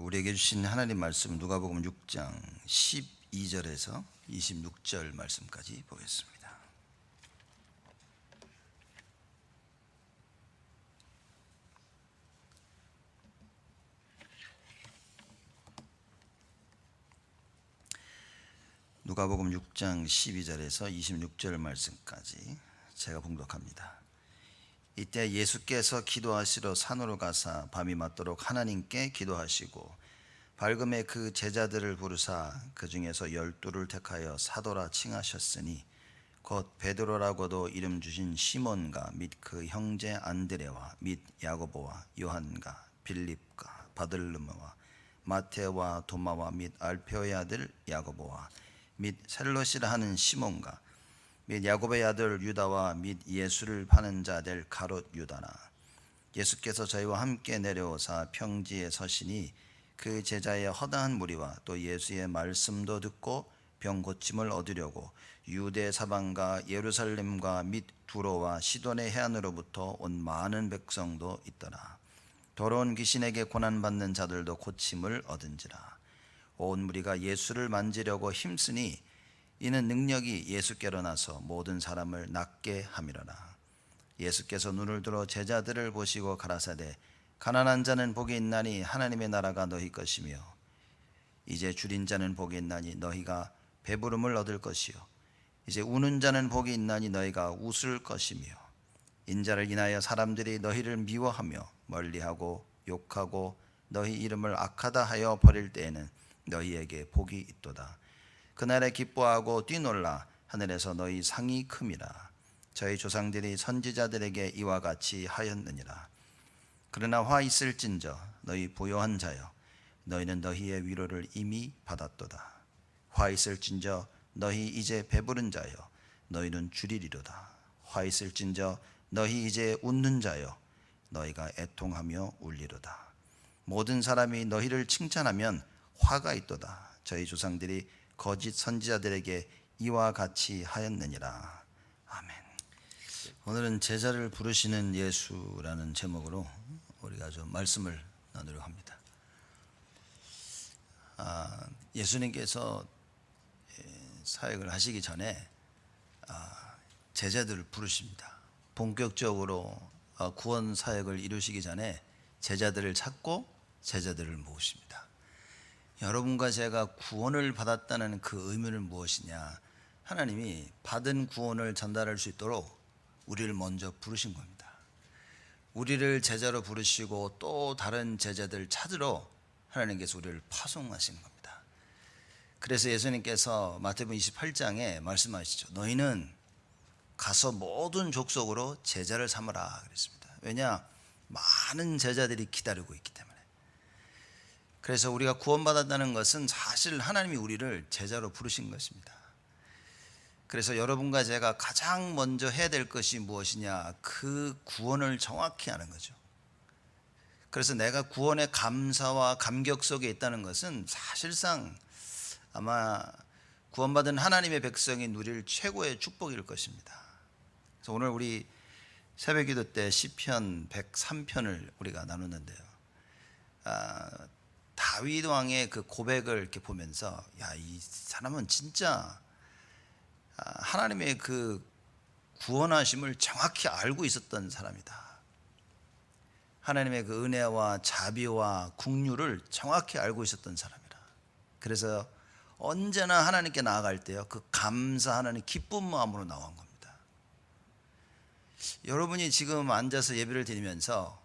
우리에게 주신 하나님 말씀 누가복음 6장 12절에서 26절 말씀까지 보겠습니다. 누가복음 6장 12절에서 26절 말씀까지 제가 봉독합니다. 이때 예수께서 기도하시러 산으로 가사 밤이 맞도록 하나님께 기도하시고 밝음에 그 제자들을 부르사 그 중에서 12를 택하여 사도라 칭하셨으니 곧 베드로라고도 이름 주신 시몬과 및 그 형제 안드레와 및 야고보와 요한과 빌립과 바들르마와 마테와 도마와 및 알페오의 아들 야고보와 및 셀롯이라 하는 시몬과 및 야곱의 아들 유다와 및 예수를 파는 자 될 가롯 유다나. 예수께서 저희와 함께 내려오사 평지에 서시니 그 제자의 허다한 무리와 또 예수의 말씀도 듣고 병 고침을 얻으려고 유대 사방과 예루살렘과 및 두로와 시돈의 해안으로부터 온 많은 백성도 있더라. 더러운 귀신에게 고난받는 자들도 고침을 얻은지라. 온 무리가 예수를 만지려고 힘쓰니 이는 능력이 예수께로 나서 모든 사람을 낫게 함이로라. 예수께서 눈을 들어 제자들을 보시고 가라사대 가난한 자는 복이 있나니 하나님의 나라가 너희 것이며 이제 줄인 자는 복이 있나니 너희가 배부름을 얻을 것이요 이제 우는 자는 복이 있나니 너희가 웃을 것이며 인자를 인하여 사람들이 너희를 미워하며 멀리하고 욕하고 너희 이름을 악하다 하여 버릴 때에는 너희에게 복이 있도다. 그날에 기뻐하고 뛰놀라 하늘에서 너희 상이 큼이라. 저희 조상들이 선지자들에게 이와 같이 하였느니라. 그러나 화 있을진저 너희 부요한 자여 너희는 너희의 위로를 이미 받았도다. 화 있을진저 너희 이제 배부른 자여 너희는 줄이리로다. 화 있을진저 너희 이제 웃는 자여 너희가 애통하며 울리로다. 모든 사람이 너희를 칭찬하면 화가 있도다. 저희 조상들이 거짓 선지자들에게 이와 같이 하였느니라. 아멘. 오늘은 제자를 부르시는 예수라는 제목으로 우리가 좀 말씀을 나누려고 합니다. 예수님께서 사역을 하시기 전에 제자들을 부르십니다. 본격적으로 구원 사역을 이루시기 전에 제자들을 찾고 제자들을 모으십니다. 여러분과 제가 구원을 받았다는 그 의미는 무엇이냐? 하나님이 받은 구원을 전달할 수 있도록 우리를 먼저 부르신 겁니다. 우리를 제자로 부르시고 또 다른 제자들 찾으러 하나님께서 우리를 파송하신 겁니다. 그래서 예수님께서 마태복음 28장에 말씀하시죠. 너희는 가서 모든 족속으로 제자를 삼으라 그랬습니다. 왜냐? 많은 제자들이 기다리고 있기 때문에. 그래서 우리가 구원받았다는 것은 사실 하나님이 우리를 제자로 부르신 것입니다. 그래서 여러분과 제가 가장 먼저 해야 될 것이 무엇이냐? 그 구원을 정확히 아는 거죠. 그래서 내가 구원의 감사와 감격 속에 있다는 것은 사실상 아마 구원받은 하나님의 백성이 누릴 최고의 축복일 것입니다. 그래서 오늘 우리 새벽기도 때 시편 103편을 우리가 나누는데요. 다윗 왕의 그 고백을 이렇게 보면서 이 사람은 진짜 하나님의 그 구원하심을 정확히 알고 있었던 사람이다. 하나님의 그 은혜와 자비와 긍휼을 정확히 알고 있었던 사람이라. 그래서 언제나 하나님께 나아갈 때요, 그 감사하는 기쁜 마음으로 나온 겁니다. 여러분이 지금 앉아서 예배를 드리면서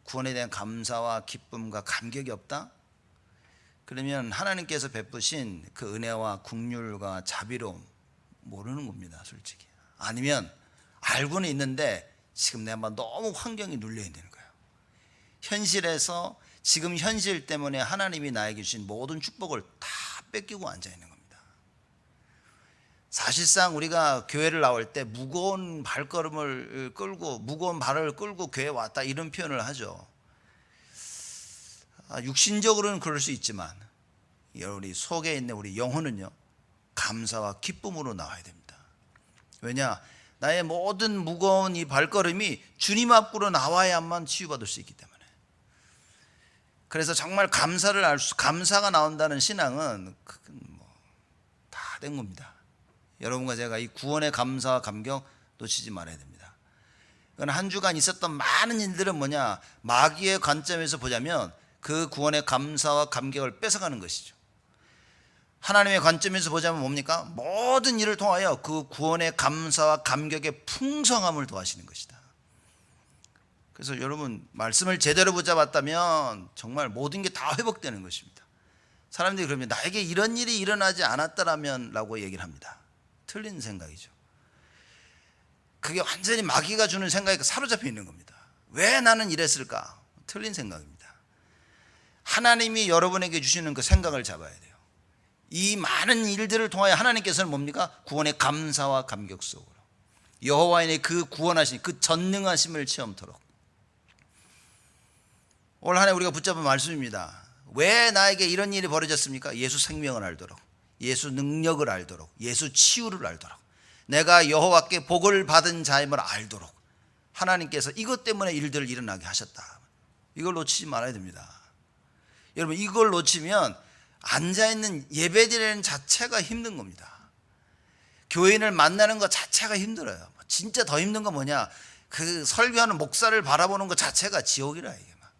구원에 대한 감사와 기쁨과 감격이 없다? 그러면 하나님께서 베푸신 그 은혜와 긍휼과 자비로움 모르는 겁니다, 솔직히. 아니면 알고는 있는데 지금 내가 너무 환경이 눌려 있는 거예요. 현실에서 지금 현실 때문에 하나님이 나에게 주신 모든 축복을 다 뺏기고 앉아 있는 겁니다. 사실상 우리가 교회를 나올 때 무거운 발걸음을 끌고 무거운 발을 끌고 교회에 왔다 이런 표현을 하죠. 육신적으로는 그럴 수 있지만 우리 속에 있는 우리 영혼은요, 감사와 기쁨으로 나와야 됩니다. 왜냐? 나의 모든 무거운 이 발걸음이 주님 앞으로 나와야만 치유받을 수 있기 때문에. 그래서 정말 감사가 나온다는 신앙은 다 된 겁니다. 여러분과 제가 이 구원의 감사와 감격 놓치지 말아야 됩니다. 그건 한 주간 있었던 많은 일들은 뭐냐? 마귀의 관점에서 보자면 그 구원의 감사와 감격을 뺏어가는 것이죠. 하나님의 관점에서 보자면 뭡니까? 모든 일을 통하여 그 구원의 감사와 감격의 풍성함을 더하시는 것이다. 그래서 여러분, 말씀을 제대로 붙잡았다면 정말 모든 게 다 회복되는 것입니다. 사람들이 그러면 나에게 이런 일이 일어나지 않았더라면 라고 얘기를 합니다. 틀린 생각이죠. 그게 완전히 마귀가 주는 생각에 사로잡혀 있는 겁니다. 왜 나는 이랬을까? 틀린 생각입니다. 하나님이 여러분에게 주시는 그 생각을 잡아야 돼요. 이 많은 일들을 통하여 하나님께서는 뭡니까? 구원의 감사와 감격 속으로 여호와의 그 구원하신 그 전능하심을 체험토록. 올 한 해 우리가 붙잡은 말씀입니다. 왜 나에게 이런 일이 벌어졌습니까? 예수 생명을 알도록, 예수 능력을 알도록, 예수 치유를 알도록, 내가 여호와께 복을 받은 자임을 알도록 하나님께서 이것 때문에 일들을 일어나게 하셨다. 이걸 놓치지 말아야 됩니다. 여러분, 이걸 놓치면 앉아있는 예배드리는 자체가 힘든 겁니다. 교인을 만나는 것 자체가 힘들어요. 진짜 더 힘든 건 뭐냐? 그 설교하는 목사를 바라보는 것 자체가 지옥이라 이게 막.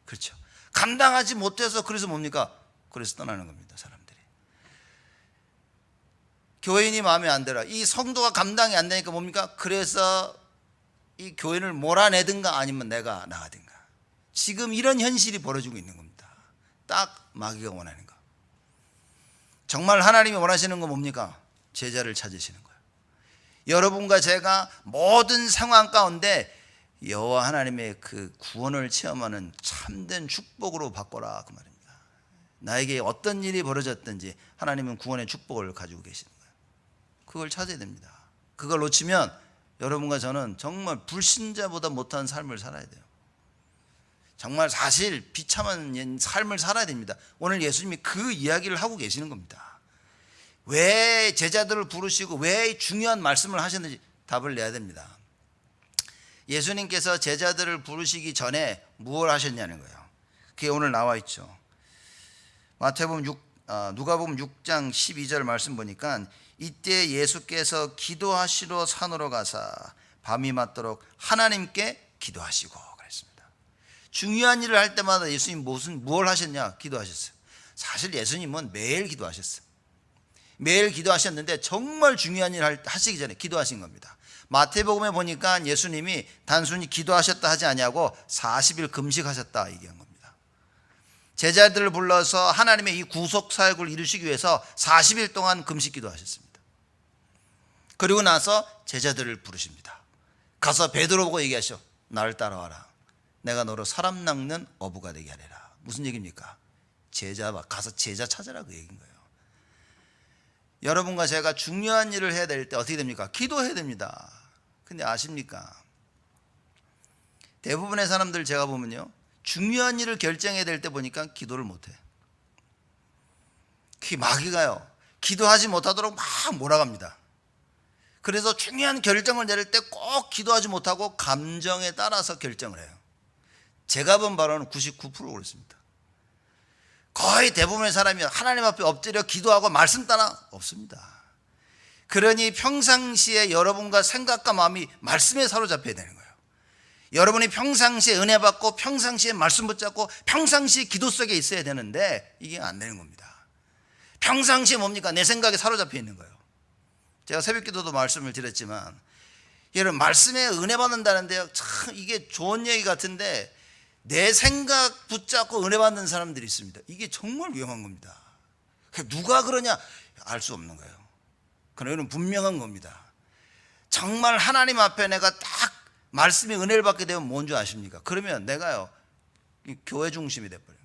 그렇죠. 감당하지 못해서 그래서 뭡니까? 그래서 떠나는 겁니다, 사람들이. 교인이 마음에 안 들어. 이 성도가 감당이 안 되니까 뭡니까? 그래서 이 교인을 몰아내든가 아니면 내가 나가든가. 지금 이런 현실이 벌어지고 있는 겁니다. 딱 마귀가 원하는 거. 정말 하나님이 원하시는 건 뭡니까? 제자를 찾으시는 거예요. 여러분과 제가 모든 상황 가운데 여호와 하나님의 그 구원을 체험하는 참된 축복으로 바꿔라 그 말입니다. 나에게 어떤 일이 벌어졌든지 하나님은 구원의 축복을 가지고 계시는 거예요. 그걸 찾아야 됩니다. 그걸 놓치면 여러분과 저는 정말 불신자보다 못한 삶을 살아야 돼요. 정말 사실 비참한 삶을 살아야 됩니다. 오늘 예수님이 그 이야기를 하고 계시는 겁니다. 왜 제자들을 부르시고 왜 중요한 말씀을 하셨는지 답을 내야 됩니다. 예수님께서 제자들을 부르시기 전에 무엇을 하셨냐는 거예요. 그게 오늘 나와 있죠. 누가복음 6장 12절 말씀 보니까 이때 예수께서 기도하시러 산으로 가사 밤이 맞도록 하나님께 기도하시고 그랬습니다. 중요한 일을 할 때마다 예수님 뭘 하셨냐? 기도하셨어요. 사실 예수님은 매일 기도하셨어요. 매일 기도하셨는데 정말 중요한 일을 하시기 전에 기도하신 겁니다. 마태복음에 보니까 예수님이 단순히 기도하셨다 하지 아니하고 40일 금식하셨다 얘기한 겁니다. 제자들을 불러서 하나님의 이 구속 사역을 이루시기 위해서 40일 동안 금식 기도하셨습니다. 그리고 나서 제자들을 부르십니다. 가서 베드로 보고 얘기하셔. 나를 따라와라. 내가 너로 사람 낚는 어부가 되게 하리라. 무슨 얘기입니까? 가서 제자 찾아라 그 얘기인 거예요. 여러분과 제가 중요한 일을 해야 될 때 어떻게 됩니까? 기도해야 됩니다. 근데 아십니까? 대부분의 사람들 제가 보면요, 중요한 일을 결정해야 될 때 보니까 기도를 못해. 그 마귀가요, 기도하지 못하도록 막 몰아갑니다. 그래서 중요한 결정을 내릴 때 꼭 기도하지 못하고 감정에 따라서 결정을 해요. 제가 본 바로는 99% 그렇습니다. 거의 대부분의 사람이 하나님 앞에 엎드려 기도하고 말씀 따라 없습니다. 그러니 평상시에 여러분과 생각과 마음이 말씀에 사로잡혀야 되는 거예요. 여러분이 평상시에 은혜 받고 평상시에 말씀 붙잡고 평상시에 기도 속에 있어야 되는데 이게 안 되는 겁니다. 평상시에 뭡니까? 내 생각에 사로잡혀 있는 거예요. 제가 새벽 기도도 말씀을 드렸지만 여러분, 말씀에 은혜 받는다는데요, 참 이게 좋은 얘기 같은데 내 생각 붙잡고 은혜 받는 사람들이 있습니다. 이게 정말 위험한 겁니다. 누가 그러냐 알 수 없는 거예요. 그러나 이건 분명한 겁니다. 정말 하나님 앞에 내가 딱 말씀의 은혜를 받게 되면 뭔 줄 아십니까? 그러면 내가요, 교회 중심이 돼버려요.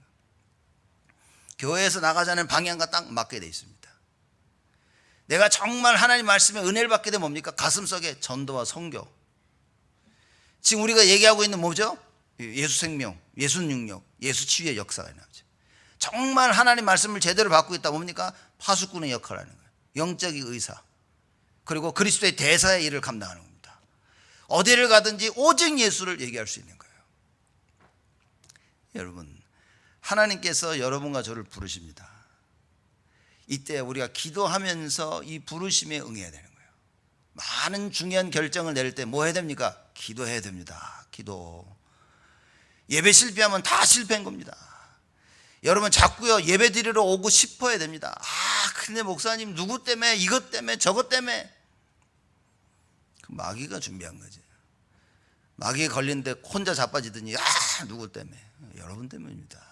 교회에서 나가자는 방향과 딱 맞게 돼 있습니다. 내가 정말 하나님 말씀의 은혜를 받게 되면 뭡니까? 가슴속에 전도와 선교. 지금 우리가 얘기하고 있는 뭐죠? 예수 생명, 예수 능력, 예수 치유의 역사가 나오죠. 정말 하나님 말씀을 제대로 받고 있다 뭡니까? 파수꾼의 역할을 하는 거예요. 영적인 의사, 그리고 그리스도의 대사의 일을 감당하는 겁니다. 어디를 가든지 오직 예수를 얘기할 수 있는 거예요. 여러분, 하나님께서 여러분과 저를 부르십니다. 이때 우리가 기도하면서 이 부르심에 응해야 되는 거예요. 많은 중요한 결정을 내릴 때 뭐 해야 됩니까? 기도해야 됩니다. 기도. 예배 실패하면 다 실패한 겁니다. 여러분 자꾸요 예배 드리러 오고 싶어야 됩니다. 근데 목사님 누구 때문에, 이것 때문에, 저것 때문에. 그 마귀가 준비한 거지. 마귀에 걸리는데 혼자 자빠지더니 누구 때문에? 여러분 때문입니다.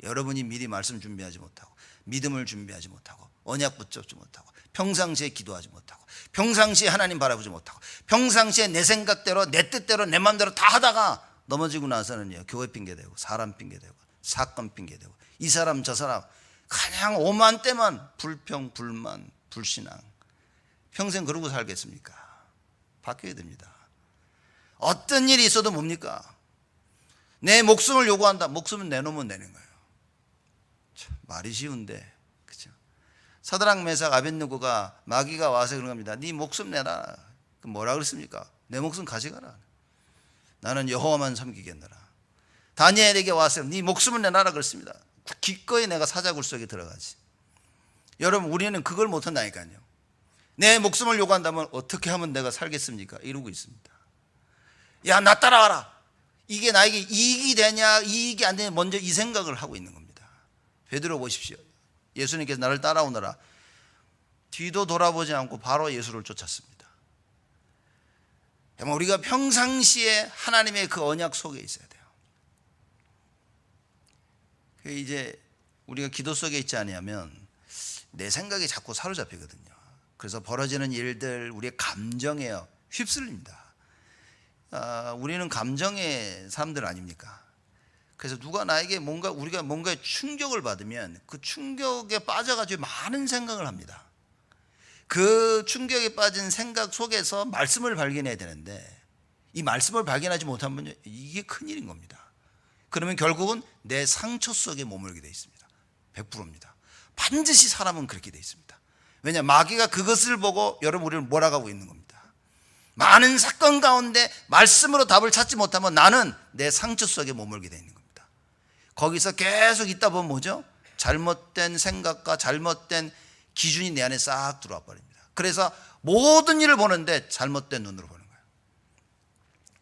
여러분이 미리 말씀 준비하지 못하고, 믿음을 준비하지 못하고, 언약 붙잡지 못하고, 평상시에 기도하지 못하고, 평상시에 하나님 바라보지 못하고, 평상시에 내 생각대로, 내 뜻대로, 내 마음대로 다 하다가 넘어지고 나서는요 교회 핑계대고, 사람 핑계대고, 사건 핑계대고, 이 사람 저 사람 그냥 오만 때만 불평, 불만, 불신앙. 평생 그러고 살겠습니까? 바뀌어야 됩니다. 어떤 일이 있어도 뭡니까? 내 목숨을 요구한다. 목숨은 내놓으면 되는 거예요. 참, 말이 쉬운데, 그렇죠? 사드락 메삭 아벳느고가 마귀가 와서 그런 겁니다. 네 목숨 내라. 뭐라 그랬습니까? 내 목숨 가져가라. 나는 여호와만 섬기겠노라. 다니엘에게 와서 네 목숨을 내놔라 그랬습니다. 기꺼이 내가 사자굴 속에 들어가지. 여러분 우리는 그걸 못한다니까요. 내 목숨을 요구한다면 어떻게 하면 내가 살겠습니까? 이러고 있습니다. 야, 나 따라와라. 이게 나에게 이익이 되냐 이익이 안 되냐 먼저 이 생각을 하고 있는 겁니다. 베드로 보십시오. 예수님께서 나를 따라오너라. 뒤도 돌아보지 않고 바로 예수를 쫓았습니다. 우리가 평상시에 하나님의 그 언약 속에 있어야 돼요. 이제 우리가 기도 속에 있지 않으면 내 생각이 자꾸 사로잡히거든요. 그래서 벌어지는 일들, 우리의 감정에 휩쓸립니다. 우리는 감정의 사람들 아닙니까? 그래서 누가 나에게 우리가 뭔가에 충격을 받으면 그 충격에 빠져가지고 많은 생각을 합니다. 그 충격에 빠진 생각 속에서 말씀을 발견해야 되는데 이 말씀을 발견하지 못하면 이게 큰일인 겁니다. 그러면 결국은 내 상처 속에 머물게 되어 있습니다. 100%입니다. 반드시 사람은 그렇게 되어 있습니다. 왜냐, 마귀가 그것을 보고 여러분 우리를 몰아가고 있는 겁니다. 많은 사건 가운데 말씀으로 답을 찾지 못하면 나는 내 상처 속에 머물게 되어 있는 겁니다. 거기서 계속 있다 보면 뭐죠? 잘못된 생각과 잘못된 기준이 내 안에 싹 들어와 버립니다. 그래서 모든 일을 보는데 잘못된 눈으로 보는 거예요.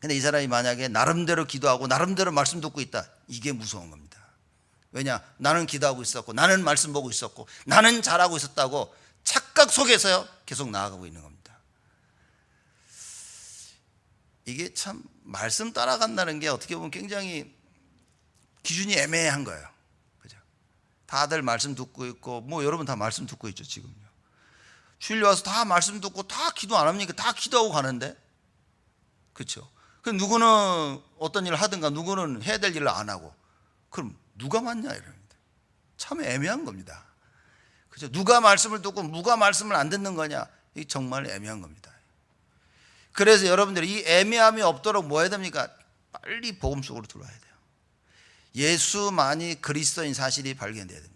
근데 이 사람이 만약에 나름대로 기도하고 나름대로 말씀 듣고 있다, 이게 무서운 겁니다. 왜냐, 나는 기도하고 있었고 나는 말씀 보고 있었고 나는 잘하고 있었다고 착각 속에서요 계속 나아가고 있는 겁니다. 이게 참 말씀 따라간다는 게 어떻게 보면 굉장히 기준이 애매한 거예요. 그죠? 다들 말씀 듣고 있고 여러분 다 말씀 듣고 있죠 지금요. 주일 와서 다 말씀 듣고 다 기도 안 합니까? 다 기도하고 가는데, 그렇죠? 그 누구는 어떤 일을 하든가 누구는 해야 될 일을 안 하고, 그럼 누가 맞냐 이럽니다. 참 애매한 겁니다. 그죠? 누가 말씀을 듣고 누가 말씀을 안 듣는 거냐, 이 정말 애매한 겁니다. 그래서 여러분들이 이 애매함이 없도록 뭐 해야 됩니까? 빨리 복음 속으로 들어와야 돼요. 예수만이 그리스도인 사실이 발견돼야 됩니다.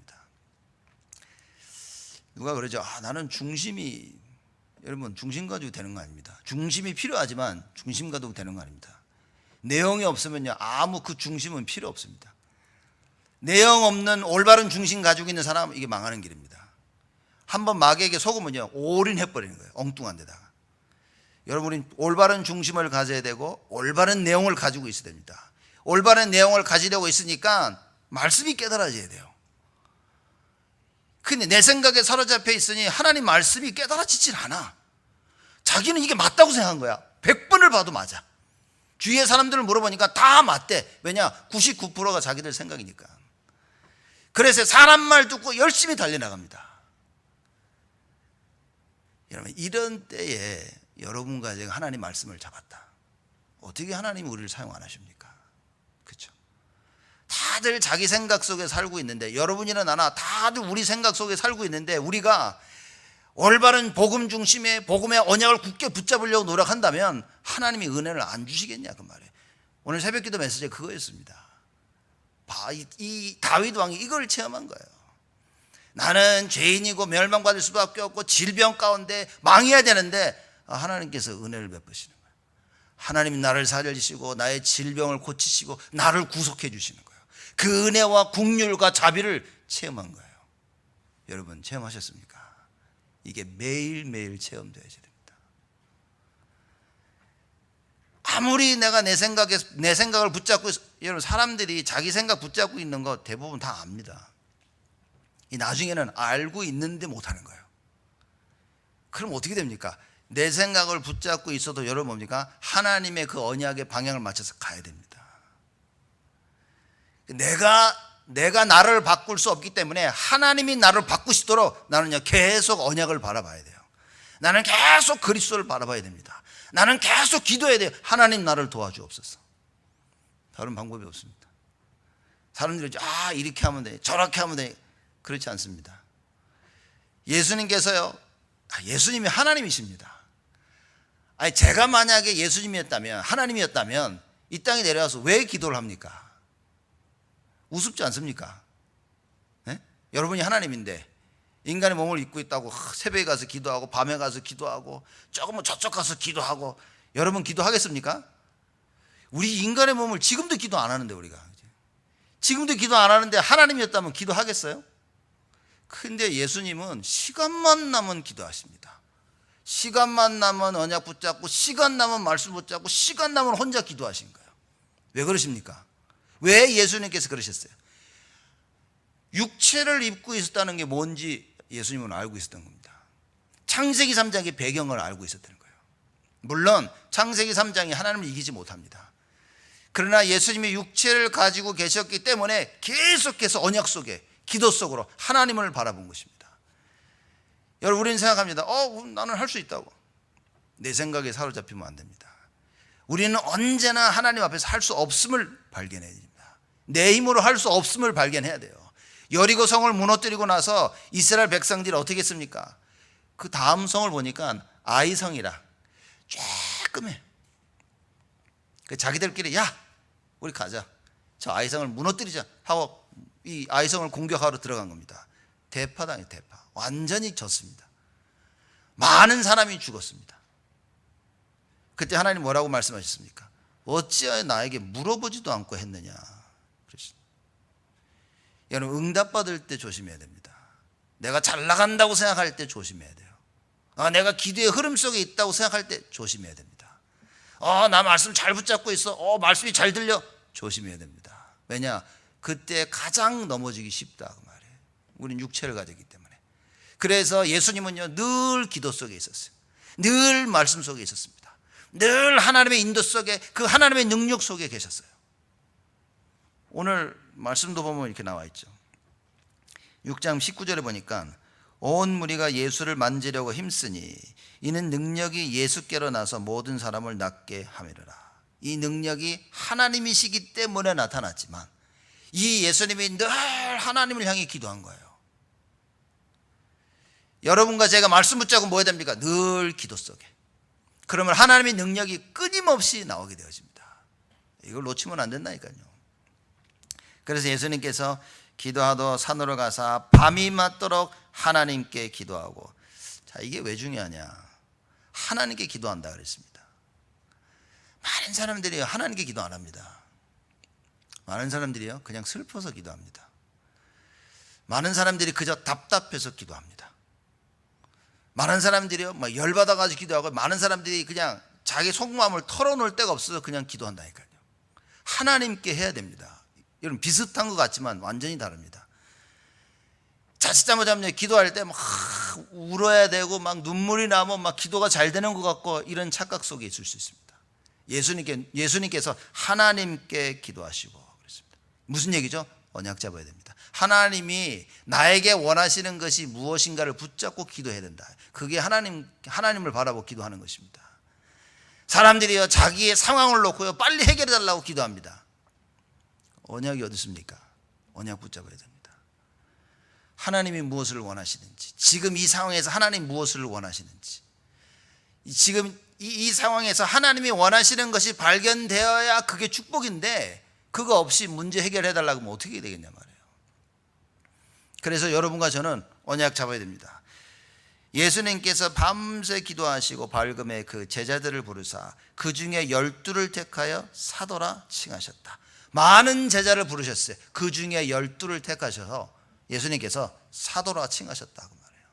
누가 그러죠? 나는 중심이, 여러분 중심 가지고 되는 거 아닙니다. 중심이 필요하지만 중심 가지고 되는 거 아닙니다. 내용이 없으면요 아무 그 중심은 필요 없습니다. 내용 없는 올바른 중심 가지고 있는 사람은 이게 망하는 길입니다. 한번 마귀에게 속으면요 올인해버리는 거예요. 엉뚱한 데다가. 여러분이 올바른 중심을 가져야 되고 올바른 내용을 가지고 있어야 됩니다. 올바른 내용을 가지려고 있으니까 말씀이 깨달아져야 돼요. 근데 내 생각에 사로잡혀 있으니 하나님 말씀이 깨달아지질 않아. 자기는 이게 맞다고 생각한 거야. 100번을 봐도 맞아. 주위의 사람들을 물어보니까 다 맞대. 왜냐? 99%가 자기들 생각이니까. 그래서 사람 말 듣고 열심히 달려나갑니다. 여러분 이런 때에 여러분과 제가 하나님 말씀을 잡았다. 어떻게 하나님이 우리를 사용 안 하십니까? 그렇죠? 다들 자기 생각 속에 살고 있는데, 여러분이나 나나 다들 우리 생각 속에 살고 있는데, 우리가 올바른 복음 중심의 복음의 언약을 굳게 붙잡으려고 노력한다면 하나님이 은혜를 안 주시겠냐 그 말이에요. 오늘 새벽기도 메시지가 그거였습니다. 이 다윗 왕이 이걸 체험한 거예요. 나는 죄인이고 멸망받을 수밖에 없고 질병 가운데 망해야 되는데 하나님께서 은혜를 베푸시는 거예요. 하나님이 나를 살리시고 나의 질병을 고치시고 나를 구속해 주시는 거예요. 그 은혜와 긍휼과 자비를 체험한 거예요. 여러분 체험하셨습니까? 이게 매일매일 체험되어야 됩니다. 아무리 내가 내 생각을 붙잡고 여러분 사람들이 자기 생각 붙잡고 있는 거 대부분 다 압니다. 이 나중에는 알고 있는데 못하는 거예요. 그럼 어떻게 됩니까? 내 생각을 붙잡고 있어도 여러분 뭡니까? 하나님의 그 언약의 방향을 맞춰서 가야 됩니다. 내가 나를 바꿀 수 없기 때문에 하나님이 나를 바꾸시도록 나는요 계속 언약을 바라봐야 돼요. 나는 계속 그리스도를 바라봐야 됩니다. 나는 계속 기도해야 돼요. 하나님 나를 도와주옵소서. 다른 방법이 없습니다. 사람들이 이렇게 하면 돼, 저렇게 하면 돼. 그렇지 않습니다. 예수님께서요, 예수님이 하나님이십니다. 아니 제가 만약에 예수님이었다면, 하나님이었다면 이 땅에 내려와서 왜 기도를 합니까? 우습지 않습니까? 네? 여러분이 하나님인데 인간의 몸을 입고 있다고 새벽에 가서 기도하고 밤에 가서 기도하고 조금은 저쪽 가서 기도하고, 여러분 기도하겠습니까? 우리 인간의 몸을 지금도 기도 안 하는데, 우리가 지금도 기도 안 하는데 하나님이었다면 기도하겠어요? 근데 예수님은 시간만 나면 기도하십니다. 시간만 나면 언약 붙잡고, 시간 나면 말씀 붙잡고, 시간 나면 혼자 기도하신 거예요. 왜 그러십니까? 왜 예수님께서 그러셨어요? 육체를 입고 있었다는 게 뭔지 예수님은 알고 있었던 겁니다. 창세기 3장의 배경을 알고 있었다는 거예요. 물론 창세기 3장이 하나님을 이기지 못합니다. 그러나 예수님이 육체를 가지고 계셨기 때문에 계속해서 언약 속에, 기도 속으로 하나님을 바라본 것입니다. 여러분 우리는 생각합니다. 나는 할 수 있다고. 내 생각에 사로잡히면 안 됩니다. 우리는 언제나 하나님 앞에서 할 수 없음을 발견해야 됩니다. 내 힘으로 할 수 없음을 발견해야 돼요. 여리고 성을 무너뜨리고 나서 이스라엘 백성들이 어떻게 했습니까? 그 다음 성을 보니까 아이성이라 조그매. 자기들끼리 우리 가자, 저 아이성을 무너뜨리자 하고 이 아이성을 공격하러 들어간 겁니다. 대파당해, 대파. 완전히 졌습니다. 많은 사람이 죽었습니다. 그때 하나님 뭐라고 말씀하셨습니까? 어찌하여 나에게 물어보지도 않고 했느냐. 여러분 응답받을 때 조심해야 됩니다. 내가 잘 나간다고 생각할 때 조심해야 돼요. 내가 기도의 흐름 속에 있다고 생각할 때 조심해야 됩니다. 나 말씀 잘 붙잡고 있어, 말씀이 잘 들려, 조심해야 됩니다. 왜냐? 그때 가장 넘어지기 쉽다 그 말이에요. 우리는 육체를 가졌기 때문에. 그래서 예수님은요 늘 기도 속에 있었어요. 늘 말씀 속에 있었습니다. 늘 하나님의 인도 속에, 그 하나님의 능력 속에 계셨어요. 오늘 말씀도 보면 이렇게 나와 있죠. 6장 19절에 보니까 온 무리가 예수를 만지려고 힘쓰니 이는 능력이 예수께로 나서 모든 사람을 낫게 함이로라. 이 능력이 하나님이시기 때문에 나타났지만 이 예수님이 늘 하나님을 향해 기도한 거예요. 여러분과 제가 말씀 붙잡고 뭐 해야 됩니까? 늘 기도 속에. 그러면 하나님의 능력이 끊임없이 나오게 되어집니다. 이걸 놓치면 안 된다니까요. 그래서 예수님께서 기도하도 산으로 가사 밤이 맞도록 하나님께 기도하고. 자, 이게 왜 중요하냐? 하나님께 기도한다 그랬습니다. 많은 사람들이 하나님께 기도 안 합니다. 많은 사람들이요 그냥 슬퍼서 기도합니다. 많은 사람들이 그저 답답해서 기도합니다. 많은 사람들이요 막 열받아가지고 기도하고, 많은 사람들이 그냥 자기 속마음을 털어놓을 데가 없어서 그냥 기도한다니까요. 하나님께 해야 됩니다. 여러분 비슷한 것 같지만 완전히 다릅니다. 자칫 잘못하면 기도할 때 막 울어야 되고 막 눈물이 나면 막 기도가 잘 되는 것 같고, 이런 착각 속에 있을 수 있습니다. 예수님께서 하나님께 기도하시고 그랬습니다. 무슨 얘기죠? 언약 잡아야 됩니다. 하나님이 나에게 원하시는 것이 무엇인가를 붙잡고 기도해야 된다. 그게 하나님을 바라보고 기도하는 것입니다. 사람들이요 자기의 상황을 놓고요 빨리 해결해 달라고 기도합니다. 언약이 어디 있습니까? 언약 붙잡아야 됩니다. 하나님이 무엇을 원하시는지, 지금 이 상황에서 하나님 무엇을 원하시는지, 지금 이 상황에서 하나님이 원하시는 것이 발견되어야 그게 축복인데, 그거 없이 문제 해결해 달라고 하면 어떻게 되겠냐 말이에요. 그래서 여러분과 저는 언약 잡아야 됩니다. 예수님께서 밤새 기도하시고 밝음에 그 제자들을 부르사 그 중에 12를 택하여 사도라 칭하셨다. 많은 제자를 부르셨어요. 그 중에 12를 택하셔서 예수님께서 사도라 칭하셨다고 말해요.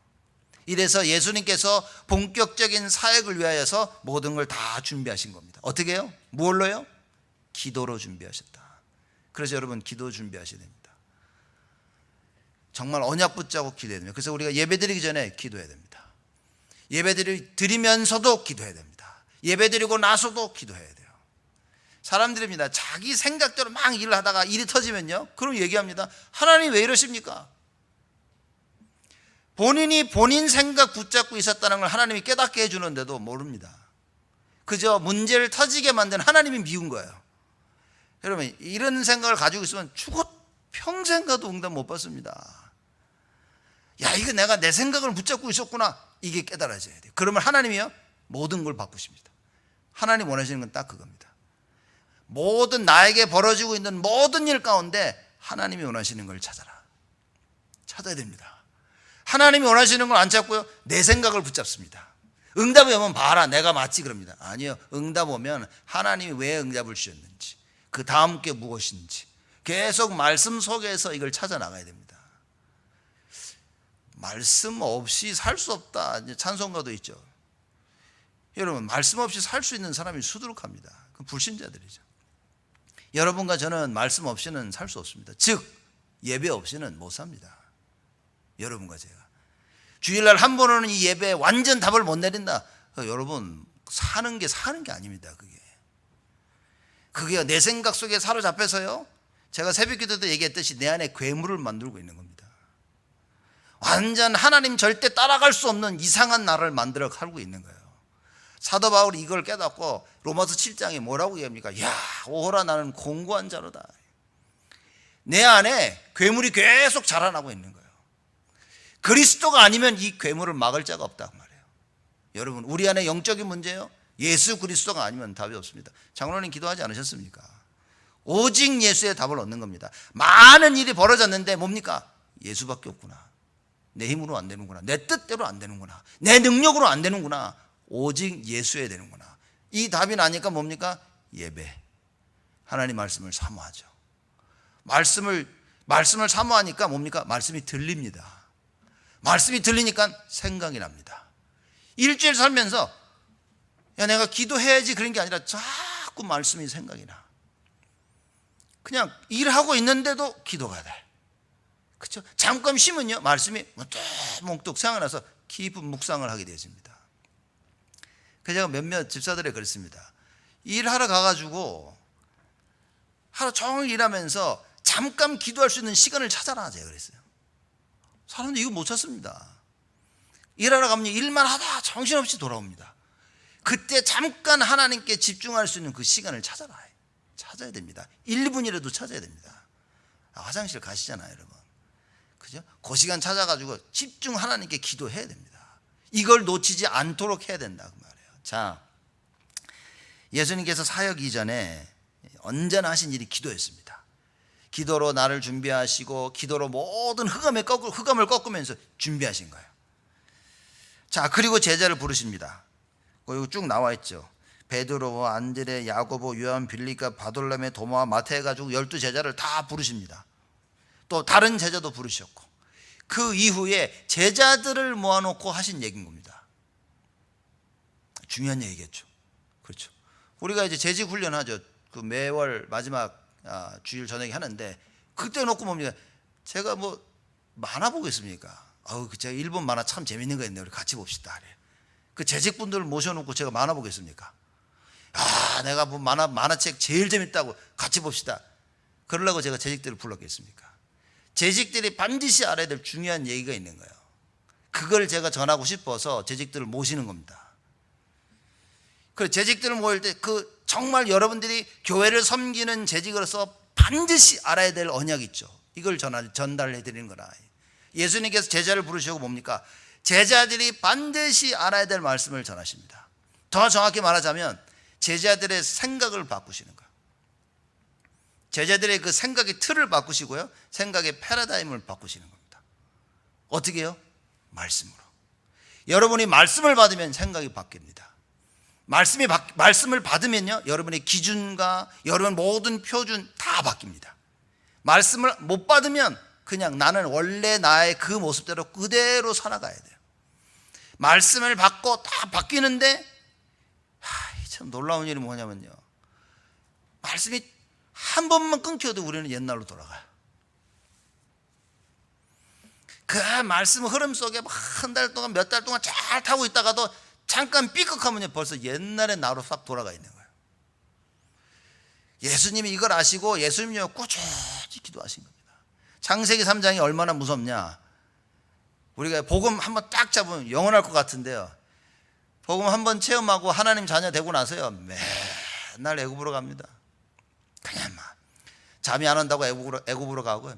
이래서 예수님께서 본격적인 사역을 위하여서 모든 걸 다 준비하신 겁니다. 어떻게 해요? 뭘로요? 기도로 준비하셨다. 그래서 여러분 기도 준비하셔야 됩니다. 정말 언약 붙잡고 기도해야 됩니다. 그래서 우리가 예배드리기 전에 기도해야 됩니다. 예배드리면서도 기도해야 됩니다. 예배드리고 나서도 기도해야 돼요. 사람들입니다. 자기 생각대로 막 일을 하다가 일이 터지면요, 그럼 얘기합니다. 하나님 왜 이러십니까? 본인이 본인 생각 붙잡고 있었다는 걸 하나님이 깨닫게 해주는데도 모릅니다. 그저 문제를 터지게 만든 하나님이 미운 거예요. 여러분, 이런 생각을 가지고 있으면 죽어 평생 가도 응답 못 받습니다. 야, 이거 내가 내 생각을 붙잡고 있었구나, 이게 깨달아져야 돼요. 그러면 하나님이요, 모든 걸 바꾸십니다. 하나님 원하시는 건 딱 그겁니다. 모든 나에게 벌어지고 있는 모든 일 가운데 하나님이 원하시는 걸 찾아야 됩니다. 하나님이 원하시는 걸 안 찾고요, 내 생각을 붙잡습니다. 응답이 오면 봐라, 내가 맞지 그럽니다. 아니요, 응답 오면 하나님이 왜 응답을 주셨는지, 그 다음 게 무엇인지 계속 말씀 속에서 이걸 찾아 나가야 됩니다. 말씀 없이 살 수 없다, 이제 찬송가도 있죠. 여러분, 말씀 없이 살 수 있는 사람이 수두룩합니다. 그 불신자들이죠. 여러분과 저는 말씀 없이는 살 수 없습니다. 즉 예배 없이는 못 삽니다. 여러분과 제가 주일날 한 번은 이 예배에 완전 답을 못 내린다, 여러분 사는 게 아닙니다. 그게 내 생각 속에 사로잡혀서요, 제가 새벽기도 때 얘기했듯이 내 안에 괴물을 만들고 있는 겁니다. 완전 하나님 절대 따라갈 수 없는 이상한 나를 만들어 가고 있는 거예요. 사도 바울이 이걸 깨닫고 로마서 7장에 뭐라고 얘기합니까? 야, 오호라, 나는 공고한 자로다. 내 안에 괴물이 계속 자라나고 있는 거예요. 그리스도가 아니면 이 괴물을 막을 자가 없다고 말해요. 여러분, 우리 안에 영적인 문제요, 예수 그리스도가 아니면 답이 없습니다. 장로님 기도하지 않으셨습니까? 오직 예수의 답을 얻는 겁니다. 많은 일이 벌어졌는데 뭡니까? 예수밖에 없구나. 내 힘으로 안 되는구나. 내 뜻대로 안 되는구나. 내 능력으로 안 되는구나. 오직 예수여야 되는구나. 이 답이 나니까 뭡니까? 예배. 하나님 말씀을 사모하죠. 말씀을 사모하니까 뭡니까? 말씀이 들립니다. 말씀이 들리니까 생각이 납니다. 일주일 살면서 야, 내가 기도해야지 그런 게 아니라 자꾸 말씀이 생각이 나. 그냥 일하고 있는데도 기도가 돼. 그렇죠? 잠깐 쉬면요, 말씀이 몽뚝 생각나서 깊은 묵상을 하게 되어집니다. 그래서 제가 몇몇 집사들에 그랬습니다. 일하러 가가지고 하루 종일 일하면서 잠깐 기도할 수 있는 시간을 찾아라, 제가 그랬어요. 사람들 이거 못 찾습니다. 일하러 가면 일만 하다 정신없이 돌아옵니다. 그때 잠깐 하나님께 집중할 수 있는 그 시간을 찾아야 됩니다. 1분이라도 찾아야 됩니다. 화장실 가시잖아요, 여러분. 그죠? 그 시간 찾아가지고 집중 하나님께 기도해야 됩니다. 이걸 놓치지 않도록 해야 된다고 말해요. 자, 예수님께서 사역 이전에 언제나 하신 일이 기도였습니다. 기도로 나를 준비하시고 기도로 모든 흑암을 꺾으면서 준비하신 거예요. 자, 그리고 제자를 부르십니다. 여기 쭉 나와 있죠. 베드로, 안드레, 야고보, 요한, 빌립과 바돌로메, 도마와 마태 해가지고 12제자를 다 부르십니다. 또 다른 제자도 부르셨고, 그 이후에 제자들을 모아놓고 하신 얘기인 겁니다. 중요한 얘기겠죠. 그렇죠. 우리가 이제 재직 훈련하죠. 그 매월 마지막 주일 저녁에 하는데, 그때 놓고 뭡니까? 제가 뭐 만화 보겠습니까? 제가 일본 만화 참 재밌는 거 있네, 우리 같이 봅시다. 그 재직분들을 모셔놓고 제가 만화 보겠습니까? 내가 뭐 만화책 제일 재밌다고 같이 봅시다. 그러려고 제가 재직들을 불렀겠습니까? 재직들이 반드시 알아야 될 중요한 얘기가 있는 거예요. 그걸 제가 전하고 싶어서 재직들을 모시는 겁니다. 그 재직들을 모일 때 정말 여러분들이 교회를 섬기는 재직으로서 반드시 알아야 될 언약이 있죠. 이걸 전달해 드리는 거라. 예수님께서 제자를 부르시고 뭡니까? 제자들이 반드시 알아야 될 말씀을 전하십니다. 더 정확히 말하자면 제자들의 생각을 바꾸시는 거예요. 제자들의 그 생각의 틀을 바꾸시고요, 생각의 패러다임을 바꾸시는 겁니다. 어떻게 해요? 말씀으로. 여러분이 말씀을 받으면 생각이 바뀝니다. 말씀을 받으면요, 여러분의 기준과 여러분 모든 표준 다 바뀝니다. 말씀을 못 받으면 그냥 나는 원래 나의 그 모습대로 그대로 살아가야 돼요. 말씀을 받고 다 바뀌는데 참 놀라운 일이 뭐냐면요, 말씀이 한 번만 끊겨도 우리는 옛날로 돌아가요. 그 말씀 흐름 속에 한 달 동안 몇 달 동안 잘 타고 있다가도 잠깐 삐걱하면요 벌써 옛날의 나로 싹 돌아가 있는 거예요. 예수님이 이걸 아시고 예수님이 꾸준히 기도하신 겁니다. 창세기 3장이 얼마나 무섭냐. 우리가 복음 한번 딱 잡으면 영원할 것 같은데요, 복음 한번 체험하고 하나님 자녀 되고 나서요 맨날 애굽으로 갑니다. 그냥 막 잠이 안 온다고 애굽으로 가고,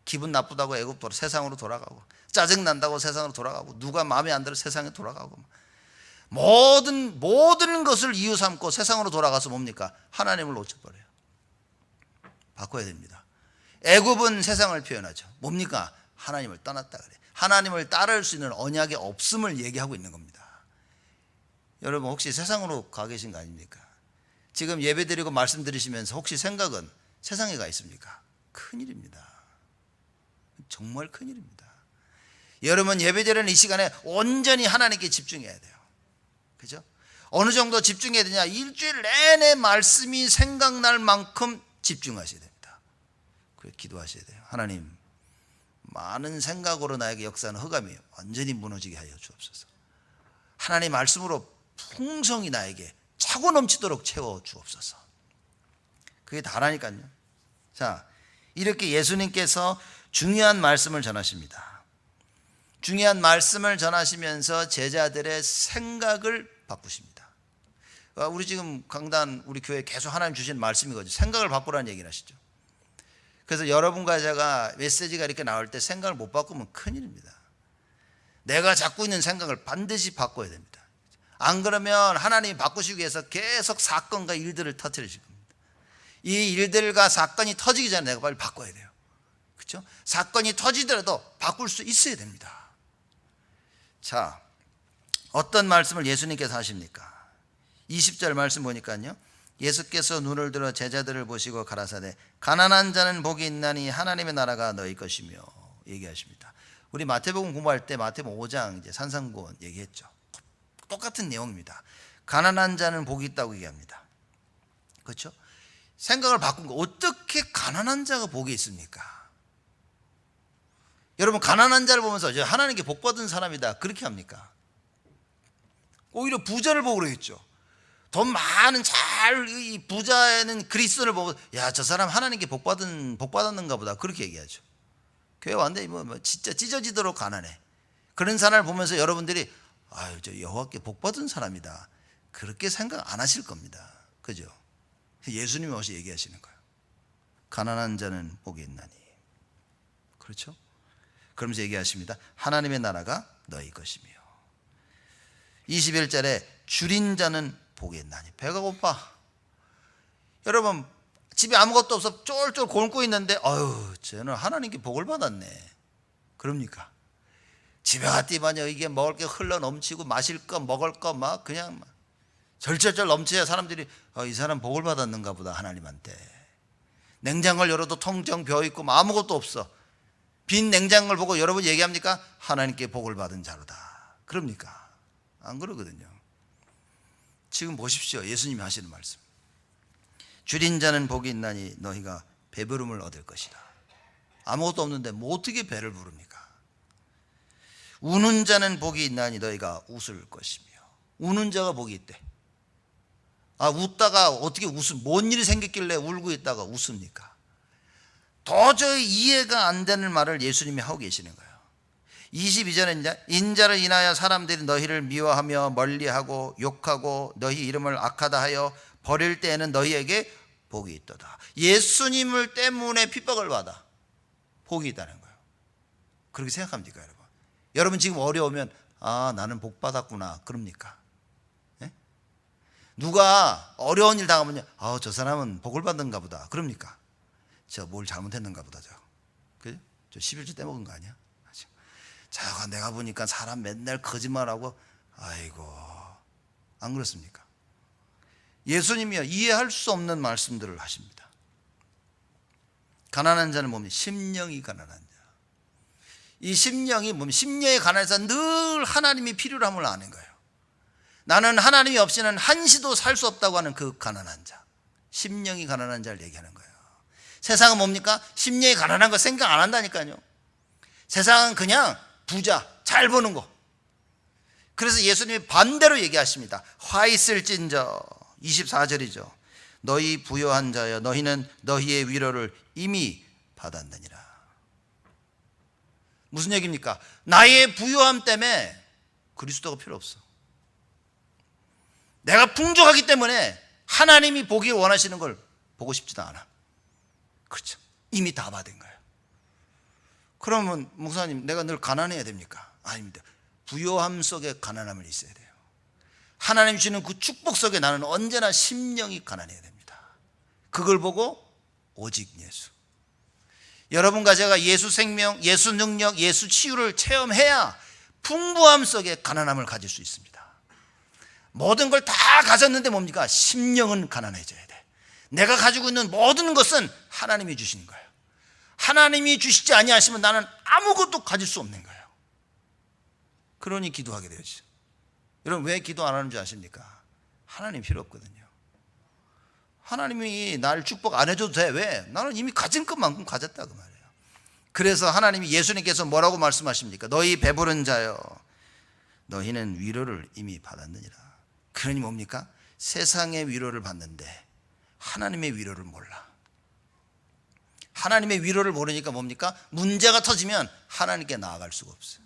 기분 나쁘다고 애굽으로 세상으로 돌아가고, 짜증 난다고 세상으로 돌아가고, 누가 마음에 안 들어 세상에 돌아가고, 모든 것을 이유 삼고 세상으로 돌아가서 뭡니까? 하나님을 놓쳐버려요. 바꿔야 됩니다. 애굽은 세상을 표현하죠. 뭡니까? 하나님을 떠났다 그래. 하나님을 따를 수 있는 언약이 없음을 얘기하고 있는 겁니다. 여러분 혹시 세상으로 가 계신 거 아닙니까? 지금 예배 드리고 말씀 들으시면서 혹시 생각은 세상에 가 있습니까? 큰일입니다. 정말 큰일입니다. 여러분 예배 드리는 이 시간에 온전히 하나님께 집중해야 돼요. 그죠? 어느 정도 집중해야 되냐? 일주일 내내 말씀이 생각날 만큼 집중하셔야 됩니다. 그래서 기도하셔야 돼요. 하나님, 많은 생각으로 나에게 역사하는 흑암이 완전히 무너지게 하여 주옵소서. 하나님 말씀으로 풍성히 나에게 차고 넘치도록 채워 주옵소서. 그게 다라니까요. 자, 이렇게 예수님께서 중요한 말씀을 전하십니다. 중요한 말씀을 전하시면서 제자들의 생각을 바꾸십니다. 우리 지금 강단 우리 교회 계속 하나님 주신 말씀이거든요. 생각을 바꾸라는 얘기를 하시죠. 그래서 여러분과 제가 메시지가 이렇게 나올 때 생각을 못 바꾸면 큰일입니다. 내가 갖고 있는 생각을 반드시 바꿔야 됩니다. 안 그러면 하나님이 바꾸시기 위해서 계속 사건과 일들을 터뜨리실 겁니다. 이 일들과 사건이 터지기 전에 내가 빨리 바꿔야 돼요. 그렇죠? 사건이 터지더라도 바꿀 수 있어야 됩니다. 자, 어떤 말씀을 예수님께서 하십니까? 20절 말씀 보니까요, 예수께서 눈을 들어 제자들을 보시고 가라사대 가난한 자는 복이 있나니 하나님의 나라가 너희 것이며 얘기하십니다. 우리 마태복음 공부할 때 마태복음 5장 이제 산상구원 얘기했죠. 똑같은 내용입니다. 가난한 자는 복이 있다고 얘기합니다. 그렇죠? 생각을 바꾼 거, 어떻게 가난한 자가 복이 있습니까? 여러분 가난한 자를 보면서 하나님께 복 받은 사람이다 그렇게 합니까? 오히려 부자를 보고 그러겠죠. 돈 많은 이 부자에는 그리스도를 보고 야, 저 사람 하나님께 복 받았는가 보다 그렇게 얘기하죠. 교회 왔는데 뭐 진짜 찢어지도록 가난해. 그런 사람을 보면서 여러분들이 아유, 저 여호와께 복 받은 사람이다 그렇게 생각 안 하실 겁니다. 그죠? 예수님이 와서 얘기하시는 거예요. 가난한 자는 복이 있나니. 그렇죠? 그러면서 얘기하십니다. 하나님의 나라가 너희 것이며. 21절에 줄인 자는 복이 있나니. 배가 고파. 여러분 집에 아무것도 없어 쫄쫄 굶고 있는데 아유, 쟤는 하나님께 복을 받았네. 그럽니까? 집에 갔더니만요, 이게 먹을 게 흘러 넘치고 마실 거 먹을 거 막 그냥 절절절 넘쳐야 사람들이 이 사람 복을 받았는가 보다 하나님한테. 냉장고를 열어도 통정 비어있고 아무것도 없어. 빈 냉장고를 보고 여러분 얘기합니까? 하나님께 복을 받은 자로다. 그럽니까? 안 그러거든요. 지금 보십시오. 예수님이 하시는 말씀. 줄인 자는 복이 있나니 너희가 배부름을 얻을 것이다. 아무것도 없는데 뭐 어떻게 배를 부릅니까? 우는 자는 복이 있나니 너희가 웃을 것이며. 우는 자가 복이 있대. 웃다가 어떻게 뭔 일이 생겼길래 울고 있다가 웃습니까? 도저히 이해가 안 되는 말을 예수님이 하고 계시는 거예요. 22절에 인자를 인하여 사람들이 너희를 미워하며 멀리하고 욕하고 너희 이름을 악하다 하여 버릴 때에는 너희에게 복이 있도다. 예수님을 때문에 핍박을 받아 복이 있다는 거예요. 그렇게 생각합니까 여러분? 여러분 지금 어려우면 나는 복 받았구나 그럽니까? 네? 누가 어려운 일 당하면요, 저 사람은 복을 받는가 보다 그럽니까? 저 뭘 잘못했는가 보다 그죠? 저 11조 떼먹은 거 아니야? 내가 보니까 사람 맨날 거짓말하고 아이고 안 그렇습니까? 예수님이요 이해할 수 없는 말씀들을 하십니다. 가난한 자는 뭡니까? 심령이 가난한 자. 이 심령이 뭡니까? 심령이 가난한 자는 늘 하나님이 필요로 함을 아는 거예요. 나는 하나님이 없이는 한시도 살 수 없다고 하는 그 가난한 자, 심령이 가난한 자를 얘기하는 거예요. 세상은 뭡니까? 심령이 가난한 거 생각 안 한다니까요. 세상은 그냥 부자, 잘 버는 거. 그래서 예수님이 반대로 얘기하십니다. 화 있을진저 24절이죠. 너희 부요한 자여 너희는 너희의 위로를 이미 받았느니라. 무슨 얘기입니까? 나의 부요함 때문에 그리스도가 필요 없어. 내가 풍족하기 때문에 하나님이 보기 원하시는 걸 보고 싶지도 않아. 그렇죠. 이미 다 받은 거예요. 그러면 목사님 내가 늘 가난해야 됩니까? 아닙니다. 부요함 속에 가난함을 있어야 돼요. 하나님 주시는 그 축복 속에 나는 언제나 심령이 가난해야 됩니다. 그걸 보고 오직 예수. 여러분과 제가 예수 생명, 예수 능력, 예수 치유를 체험해야 풍부함 속에 가난함을 가질 수 있습니다. 모든 걸 다 가졌는데 뭡니까? 심령은 가난해져야 돼. 내가 가지고 있는 모든 것은 하나님이 주시는 거예요. 하나님이 주시지 아니하시면 나는 아무것도 가질 수 없는 거예요. 그러니 기도하게 되죠. 여러분 왜 기도 안 하는 줄 아십니까? 하나님 필요 없거든요. 하나님이 나를 축복 안 해줘도 돼. 왜? 나는 이미 가진 것만큼 가졌다 그 말이에요. 그래서 하나님이 예수님께서 뭐라고 말씀하십니까? 너희 배부른 자여 너희는 위로를 이미 받았느니라. 그러니 뭡니까? 세상의 위로를 받는데 하나님의 위로를 몰라. 하나님의 위로를 모르니까 뭡니까? 문제가 터지면 하나님께 나아갈 수가 없어요.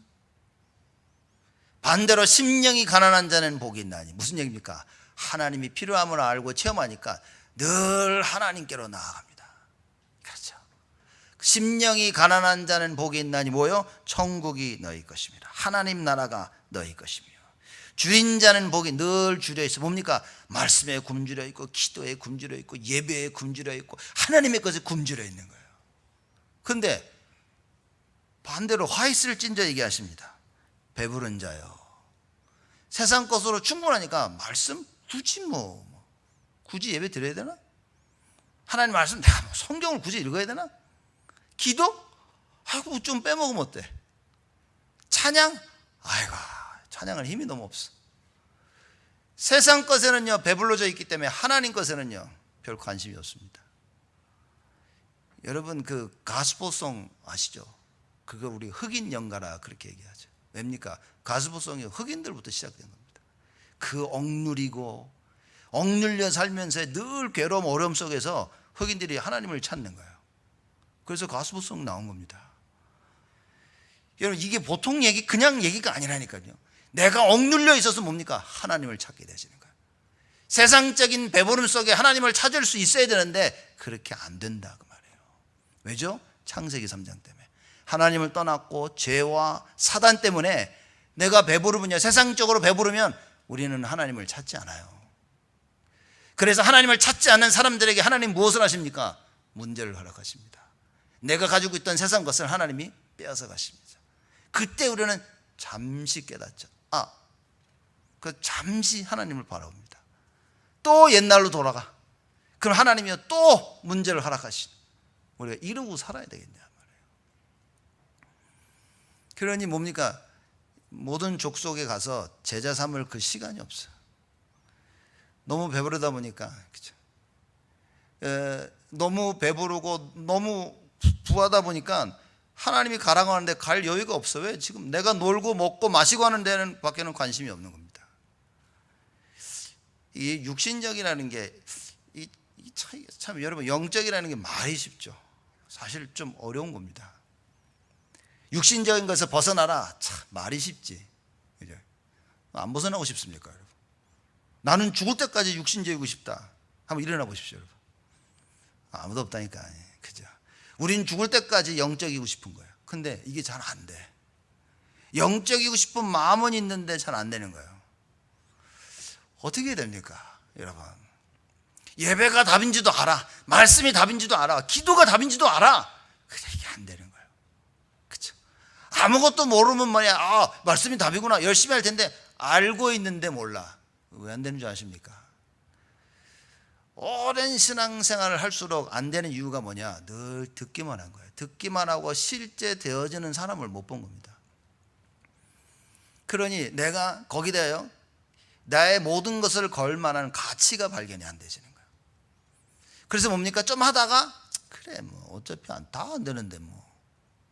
반대로 심령이 가난한 자는 복이 있나니. 무슨 얘기입니까? 하나님이 필요함을 알고 체험하니까 늘 하나님께로 나아갑니다. 그렇죠. 심령이 가난한 자는 복이 있나니 뭐요? 천국이 너희 것입니다. 하나님 나라가 너희 것이며 줄인 자는 복이 늘 줄여 있어. 뭡니까? 말씀에 굶주려 있고 기도에 굶주려 있고 예배에 굶주려 있고 하나님의 것에 굶주려 있는 거예요. 그런데 반대로 화 있을진저 얘기하십니다. 배부른 자요. 세상 것으로 충분하니까 말씀 굳이 예배 드려야 되나? 하나님 말씀 내가 성경을 굳이 읽어야 되나? 기도? 아이고 좀 빼먹으면 어때? 찬양? 아이고 찬양할 힘이 너무 없어. 세상 것에는요 배불러져 있기 때문에 하나님 것에는요 별 관심이 없습니다. 여러분 그 가스포송 아시죠? 그거 우리 흑인 연가라 그렇게 얘기하죠. 왜입니까? 가스포송이 흑인들부터 시작된 겁니다. 그 억눌려 살면서 늘 괴로움 어려움 속에서 흑인들이 하나님을 찾는 거예요. 그래서 가스포송 나온 겁니다. 여러분 이게 보통 얘기 그냥 얘기가 아니라니까요. 내가 억눌려 있어서 뭡니까? 하나님을 찾게 되시는 거예요. 세상적인 배부름 속에 하나님을 찾을 수 있어야 되는데 그렇게 안 된다 그 말이에요. 왜죠? 창세기 3장 때문에 하나님을 떠났고 죄와 사단 때문에 내가 배부르면요 세상적으로 배부르면 우리는 하나님을 찾지 않아요. 그래서 하나님을 찾지 않는 사람들에게 하나님 무엇을 하십니까? 문제를 허락하십니다. 내가 가지고 있던 세상 것을 하나님이 빼앗아 가십니다. 그때 우리는 잠시 깨닫죠. 그 잠시 하나님을 바라봅니다. 또 옛날로 돌아가. 그럼 하나님이 또 문제를 허락하시는. 우리가 이러고 살아야 되겠냐 말이에요. 그러니 뭡니까? 모든 족속에 가서 제자 삼을 그 시간이 없어요. 너무 배부르다 보니까 그렇죠? 너무 배부르고 너무 부하다 보니까 하나님이 가라고 하는데 갈 여유가 없어. 왜? 지금 내가 놀고 먹고 마시고 하는 데는 밖에는 관심이 없는 겁니다. 이 육신적이라는 게 참 여러분 영적이라는 게 말이 쉽죠. 사실 좀 어려운 겁니다. 육신적인 것에서 벗어나라. 참 말이 쉽지. 그죠? 안 벗어나고 싶습니까, 여러분? 나는 죽을 때까지 육신적이고 싶다. 한번 일어나 보십시오, 여러분. 아무도 없다니까. 그죠? 우린 죽을 때까지 영적이고 싶은 거예요. 근데 이게 잘 안 돼. 영적이고 싶은 마음은 있는데 잘 안 되는 거예요. 어떻게 해야 됩니까, 여러분? 예배가 답인지도 알아. 말씀이 답인지도 알아. 기도가 답인지도 알아. 근데 이게 안 되는 거예요. 그렇죠? 아무것도 모르면 말이야. 말씀이 답이구나. 열심히 할 텐데 알고 있는데 몰라. 왜 안 되는 줄 아십니까? 오랜 신앙생활을 할수록 안 되는 이유가 뭐냐? 늘 듣기만 한 거예요. 듣기만 하고 실제 되어지는 사람을 못 본 겁니다. 그러니 내가 거기다요, 나의 모든 것을 걸 만한 가치가 발견이 안 되시는 거예요. 그래서 뭡니까? 좀 하다가 그래 뭐 어차피 다 안 되는데 뭐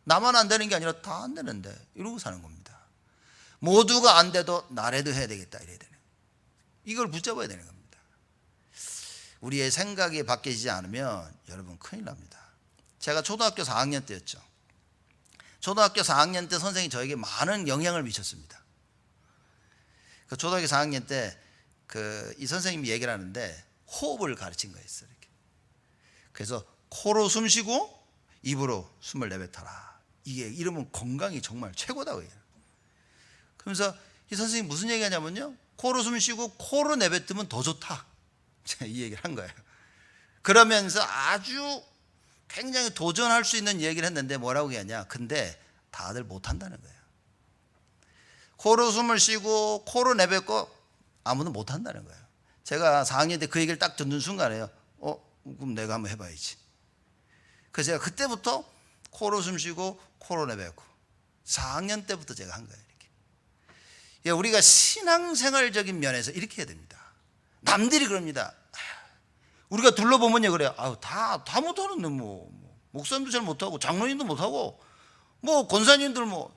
나만 안 되는 게 아니라 다 안 되는데 이러고 사는 겁니다. 모두가 안 돼도 나라도 해야 되겠다 이래야 되는 거예요. 이걸 붙잡아야 되는 겁니다. 우리의 생각이 바뀌지 않으면 여러분 큰일 납니다. 제가 초등학교 4학년 때였죠. 초등학교 4학년 때 선생님이 저에게 많은 영향을 미쳤습니다. 그 초등학교 4학년 때 이 선생님이 얘기를 하는데 호흡을 가르친 거였어요. 이렇게. 그래서 코로 숨 쉬고 입으로 숨을 내뱉어라. 이게 이러면 건강이 정말 최고다고 해요. 그러면서 이 선생님이 무슨 얘기 하냐면요, 코로 숨 쉬고 코로 내뱉으면 더 좋다. 제가 이 얘기를 한 거예요. 그러면서 아주 굉장히 도전할 수 있는 얘기를 했는데 뭐라고 얘기하냐, 근데 다들 못한다는 거예요. 코로 숨을 쉬고 코로 내뱉고 아무도 못한다는 거예요. 제가 4학년 때 그 얘기를 딱 듣는 순간에요, 그럼 내가 한번 해봐야지. 그래서 제가 그때부터 코로 숨 쉬고 코로 내뱉고 4학년 때부터 제가 한 거예요. 이렇게. 우리가 신앙생활적인 면에서 이렇게 해야 됩니다. 남들이 그럽니다. 우리가 둘러보면요 그래요. 다 못하는데 뭐 목사님도 잘 못하고 장로님도 못하고 뭐 권사님들 뭐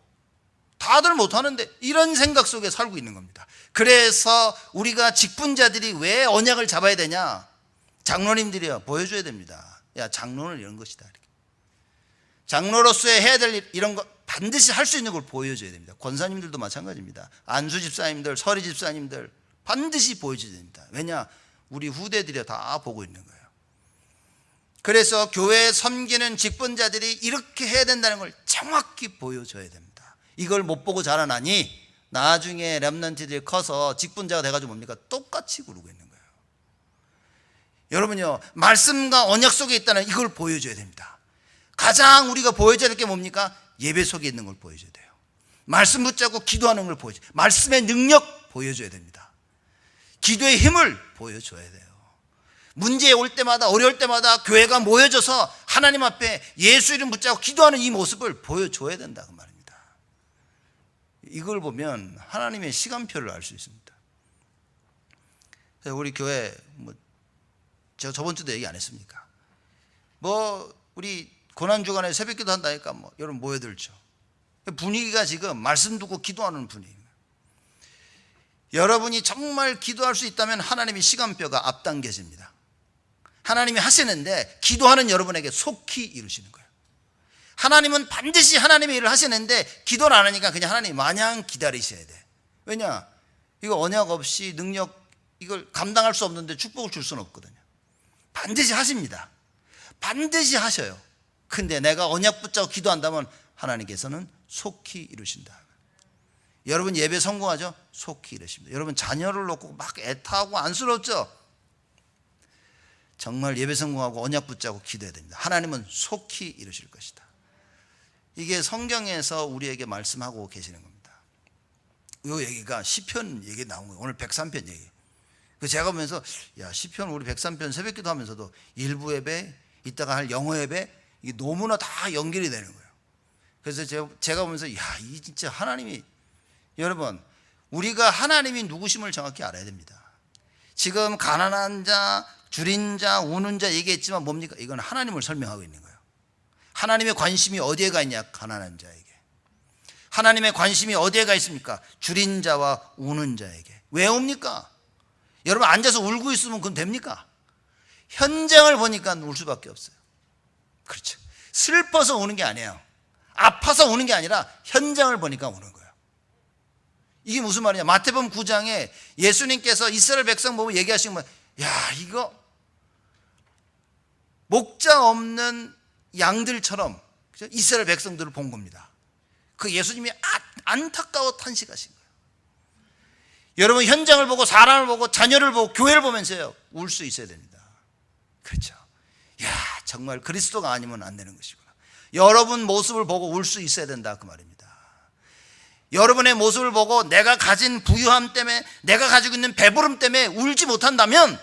다들 못하는데, 이런 생각 속에 살고 있는 겁니다. 그래서 우리가 직분자들이 왜 언약을 잡아야 되냐? 장로님들이요 보여줘야 됩니다. 야, 장로는 이런 것이다. 이렇게. 장로로서의 해야 될 일, 이런 거 반드시 할 수 있는 걸 보여줘야 됩니다. 권사님들도 마찬가지입니다. 안수 집사님들, 서리 집사님들 반드시 보여줘야 됩니다. 왜냐? 우리 후대들이 다 보고 있는 거예요. 그래서 교회에 섬기는 직분자들이 이렇게 해야 된다는 걸 정확히 보여줘야 됩니다. 이걸 못 보고 자라나니 나중에 렘넌트들이 커서 직분자가 돼가지고 뭡니까? 똑같이 구르고 있는 거예요. 여러분요, 말씀과 언약 속에 있다는 이걸 보여줘야 됩니다. 가장 우리가 보여줘야 될 게 뭡니까? 예배 속에 있는 걸 보여줘야 돼요. 말씀 붙잡고 기도하는 걸 보여줘야 돼요. 말씀의 능력 보여줘야 됩니다. 기도의 힘을 보여줘야 돼요. 문제 올 때마다, 어려울 때마다 교회가 모여져서 하나님 앞에 예수 이름 붙잡고 기도하는 이 모습을 보여줘야 된다 그 말입니다. 이걸 보면 하나님의 시간표를 알 수 있습니다. 우리 교회 제가 저번 주도 얘기 안 했습니까? 우리 고난주간에 새벽기도 한다니까 여러분 모여들죠. 분위기가 지금 말씀 듣고 기도하는 분위기예요. 여러분이 정말 기도할 수 있다면 하나님의 시간표가 앞당겨집니다. 하나님이 하시는데 기도하는 여러분에게 속히 이루시는 거예요. 하나님은 반드시 하나님의 일을 하시는데 기도를 안 하니까 그냥 하나님 마냥 기다리셔야 돼. 왜냐? 이거 언약 없이 능력, 이걸 감당할 수 없는데 축복을 줄 수는 없거든요. 반드시 하십니다. 반드시 하셔요. 근데 내가 언약 붙잡고 기도한다면 하나님께서는 속히 이루신다. 여러분 예배 성공하죠? 속히 이루십니다. 여러분 자녀를 놓고 막 애타하고 안쓰럽죠? 정말 예배 성공하고 언약 붙잡고 기도해야 됩니다. 하나님은 속히 이루실 것이다. 이게 성경에서 우리에게 말씀하고 계시는 겁니다. 이 얘기가 시편 얘기 나온 거예요. 오늘 103편 얘기. 제가 보면서 야, 시편 우리 103편 새벽기도 하면서도 일부 예배, 이따가 할 영어 예배, 이게 너무나 다 연결이 되는 거예요. 그래서 제가 보면서 야, 이 진짜 하나님이, 여러분 우리가 하나님이 누구심을 정확히 알아야 됩니다. 지금 가난한 자, 줄인 자, 우는 자 얘기했지만 뭡니까? 이건 하나님을 설명하고 있는 거예요. 하나님의 관심이 어디에 가 있냐? 가난한 자에게. 하나님의 관심이 어디에 가 있습니까? 줄인 자와 우는 자에게. 왜 옵니까? 여러분 앉아서 울고 있으면 그건 됩니까? 현장을 보니까 울 수밖에 없어요. 그렇죠. 슬퍼서 우는 게 아니에요. 아파서 우는 게 아니라 현장을 보니까 우는 거예요. 이게 무슨 말이냐? 마태복음 9장에 예수님께서 이스라엘 백성 보고 얘기하신 거, 야, 이거 목자 없는 양들처럼 이스라엘 백성들을 본 겁니다. 그 예수님이 안타까워 탄식하신 거예요. 여러분 현장을 보고 사람을 보고 자녀를 보고 교회를 보면서요 울 수 있어야 됩니다. 그렇죠. 야, 정말 그리스도가 아니면 안 되는 것이구나. 여러분 모습을 보고 울 수 있어야 된다 그 말입니다. 여러분의 모습을 보고 내가 가진 부유함 때문에, 내가 가지고 있는 배부름 때문에 울지 못한다면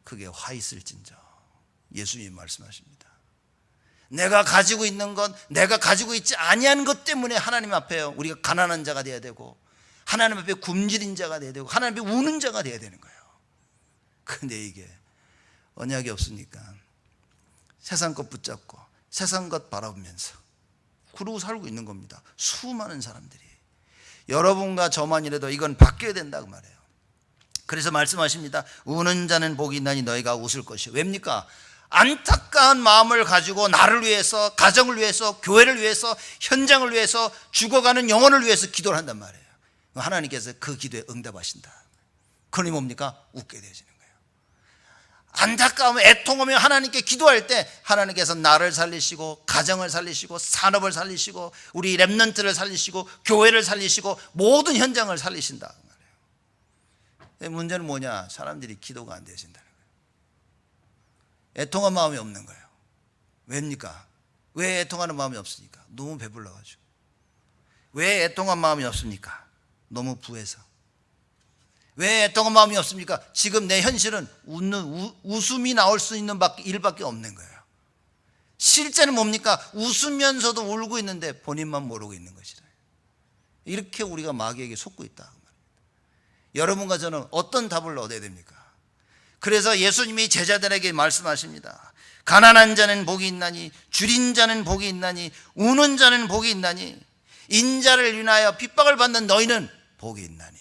그게 화 있을진저. 예수님이 말씀하십니다. 내가 가지고 있는 것, 내가 가지고 있지 아니한 것 때문에 하나님 앞에 우리가 가난한 자가 돼야 되고, 하나님 앞에 굶주린 자가 돼야 되고, 하나님 앞에 우는 자가 돼야 되는 거예요. 근데 이게 언약이 없으니까 세상 것 붙잡고 세상 것 바라보면서 그러고 살고 있는 겁니다. 수많은 사람들이. 여러분과 저만이라도 이건 바뀌어야 된다고 말해요. 그래서 말씀하십니다. 우는 자는 복이 있나니 너희가 웃을 것이요. 왜입니까? 안타까운 마음을 가지고 나를 위해서, 가정을 위해서, 교회를 위해서, 현장을 위해서, 죽어가는 영혼을 위해서 기도를 한단 말이에요. 하나님께서 그 기도에 응답하신다. 그러니 뭡니까? 웃게 되어지는 거예요. 안타까우면, 애통하며 하나님께 기도할 때 하나님께서 나를 살리시고, 가정을 살리시고, 산업을 살리시고, 우리 렘넌트를 살리시고, 교회를 살리시고, 모든 현장을 살리신다. 문제는 뭐냐? 사람들이 기도가 안 되신다는 거예요. 애통한 마음이 없는 거예요. 왜입니까? 왜 애통하는 마음이 없으니까? 너무 배불러가지고. 왜 애통한 마음이 없습니까? 너무 부해서. 왜 애통한 마음이 없습니까? 지금 내 현실은 웃음이 나올 수 있는 일밖에 없는 거예요. 실제는 뭡니까? 웃으면서도 울고 있는데 본인만 모르고 있는 것이다. 이렇게 우리가 마귀에게 속고 있다. 여러분과 저는 어떤 답을 얻어야 됩니까? 그래서 예수님이 제자들에게 말씀하십니다. 가난한 자는 복이 있나니, 줄인 자는 복이 있나니, 우는 자는 복이 있나니, 인자를 인하여 핍박을 받는 너희는 복이 있나니.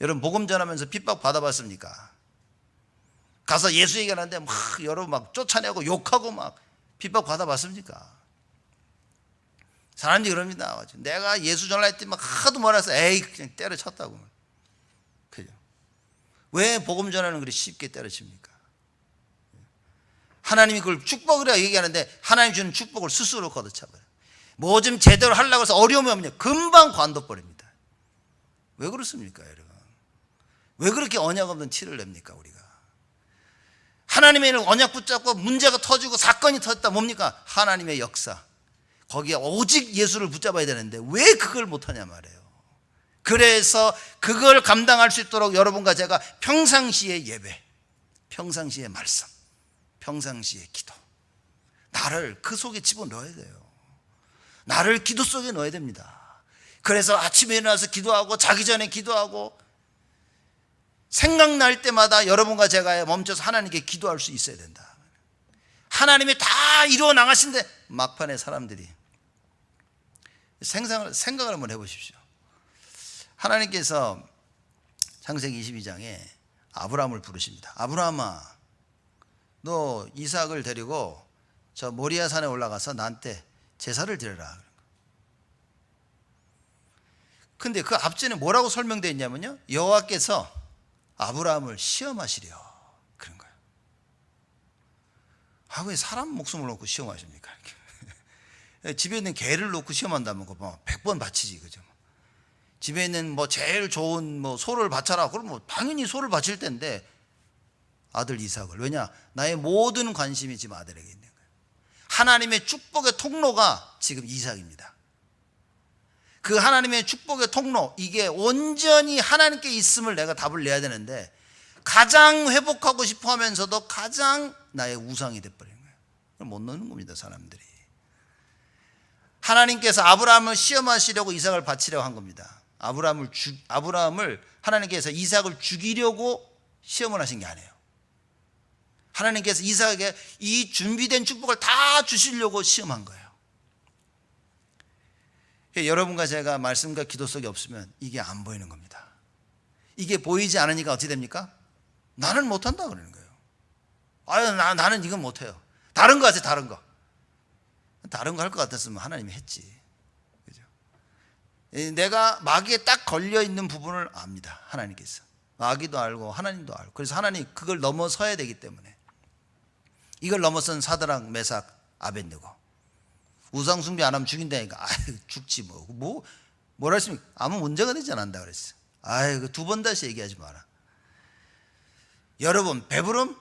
여러분 복음 전하면서 핍박 받아봤습니까? 가서 예수 얘기하는데 막 여러분 막 쫓아내고 욕하고 막 핍박 받아봤습니까? 사람들이 그럽니다. 내가 예수 전할 때 막 하도 말해서 에이 그냥 때려쳤다고. 그죠? 왜 복음 전하는 그리 쉽게 때려칩니까? 하나님이 그걸 축복이라 얘기하는데 하나님 주는 축복을 스스로 걷어차버려요. 뭐 좀 제대로 하려고 해서 어려움이 없냐? 금방 관둬버립니다. 왜 그렇습니까, 여러분? 왜 그렇게 언약 없는 티를 냅니까, 우리가? 하나님의 언약 붙잡고 문제가 터지고 사건이 터졌다. 뭡니까? 하나님의 역사. 거기에 오직 예수를 붙잡아야 되는데 왜 그걸 못하냐 말이에요. 그래서 그걸 감당할 수 있도록 여러분과 제가 평상시에 예배, 평상시에 말씀, 평상시에 기도, 나를 그 속에 집어넣어야 돼요. 나를 기도 속에 넣어야 됩니다. 그래서 아침에 일어나서 기도하고 자기 전에 기도하고 생각날 때마다 여러분과 제가 멈춰서 하나님께 기도할 수 있어야 된다. 하나님이 다 이루어 나가신데 막판에 사람들이 생각을 한번 해보십시오. 하나님께서 창세기 22장에 아브라함을 부르십니다. 아브라함아, 너 이삭을 데리고 저 모리아 산에 올라가서 나한테 제사를 드려라. 근데 그 앞전에 뭐라고 설명되어 있냐면요, 여호와께서 아브라함을 시험하시려 그런 거예요. 아, 왜 사람 목숨을 놓고 시험하십니까? 집에 있는 개를 놓고 시험한다면 뭐 100번 바치지, 그죠? 집에 있는 뭐 제일 좋은 뭐 소를 바쳐라. 그럼 뭐 당연히 소를 바칠 텐데 아들 이삭을. 왜냐? 나의 모든 관심이 지금 아들에게 있는 거예요. 하나님의 축복의 통로가 지금 이삭입니다. 그 하나님의 축복의 통로, 이게 온전히 하나님께 있음을 내가 답을 내야 되는데 가장 회복하고 싶어 하면서도 가장 나의 우상이 돼버리는 거예요. 못 넣는 겁니다, 사람들이. 하나님께서 아브라함을 시험하시려고 이삭을 바치려고 한 겁니다. 아브라함을 하나님께서 이삭을 죽이려고 시험을 하신 게 아니에요. 하나님께서 이삭에게 이 준비된 축복을 다 주시려고 시험한 거예요. 여러분과 제가 말씀과 기도 속에 없으면 이게 안 보이는 겁니다. 이게 보이지 않으니까 어떻게 됩니까? 나는 못한다 그러는 거예요. 아유, 나는 이건 못해요. 다른 거 하세요, 다른 거. 다른 거 할 것 같았으면 하나님이 했지. 그죠? 내가 마귀에 딱 걸려있는 부분을 압니다, 하나님께서. 마귀도 알고 하나님도 알고. 그래서 하나님 그걸 넘어서야 되기 때문에 이걸 넘어선 사드락, 메삭, 아벳느고. 우상 숭배 안 하면 죽인다니까. 아유, 죽지 뭐라 했습니까? 아무 문제가 되지 않는다 그랬어요. 아유, 두 번 다시 얘기하지 마라. 여러분, 배부름?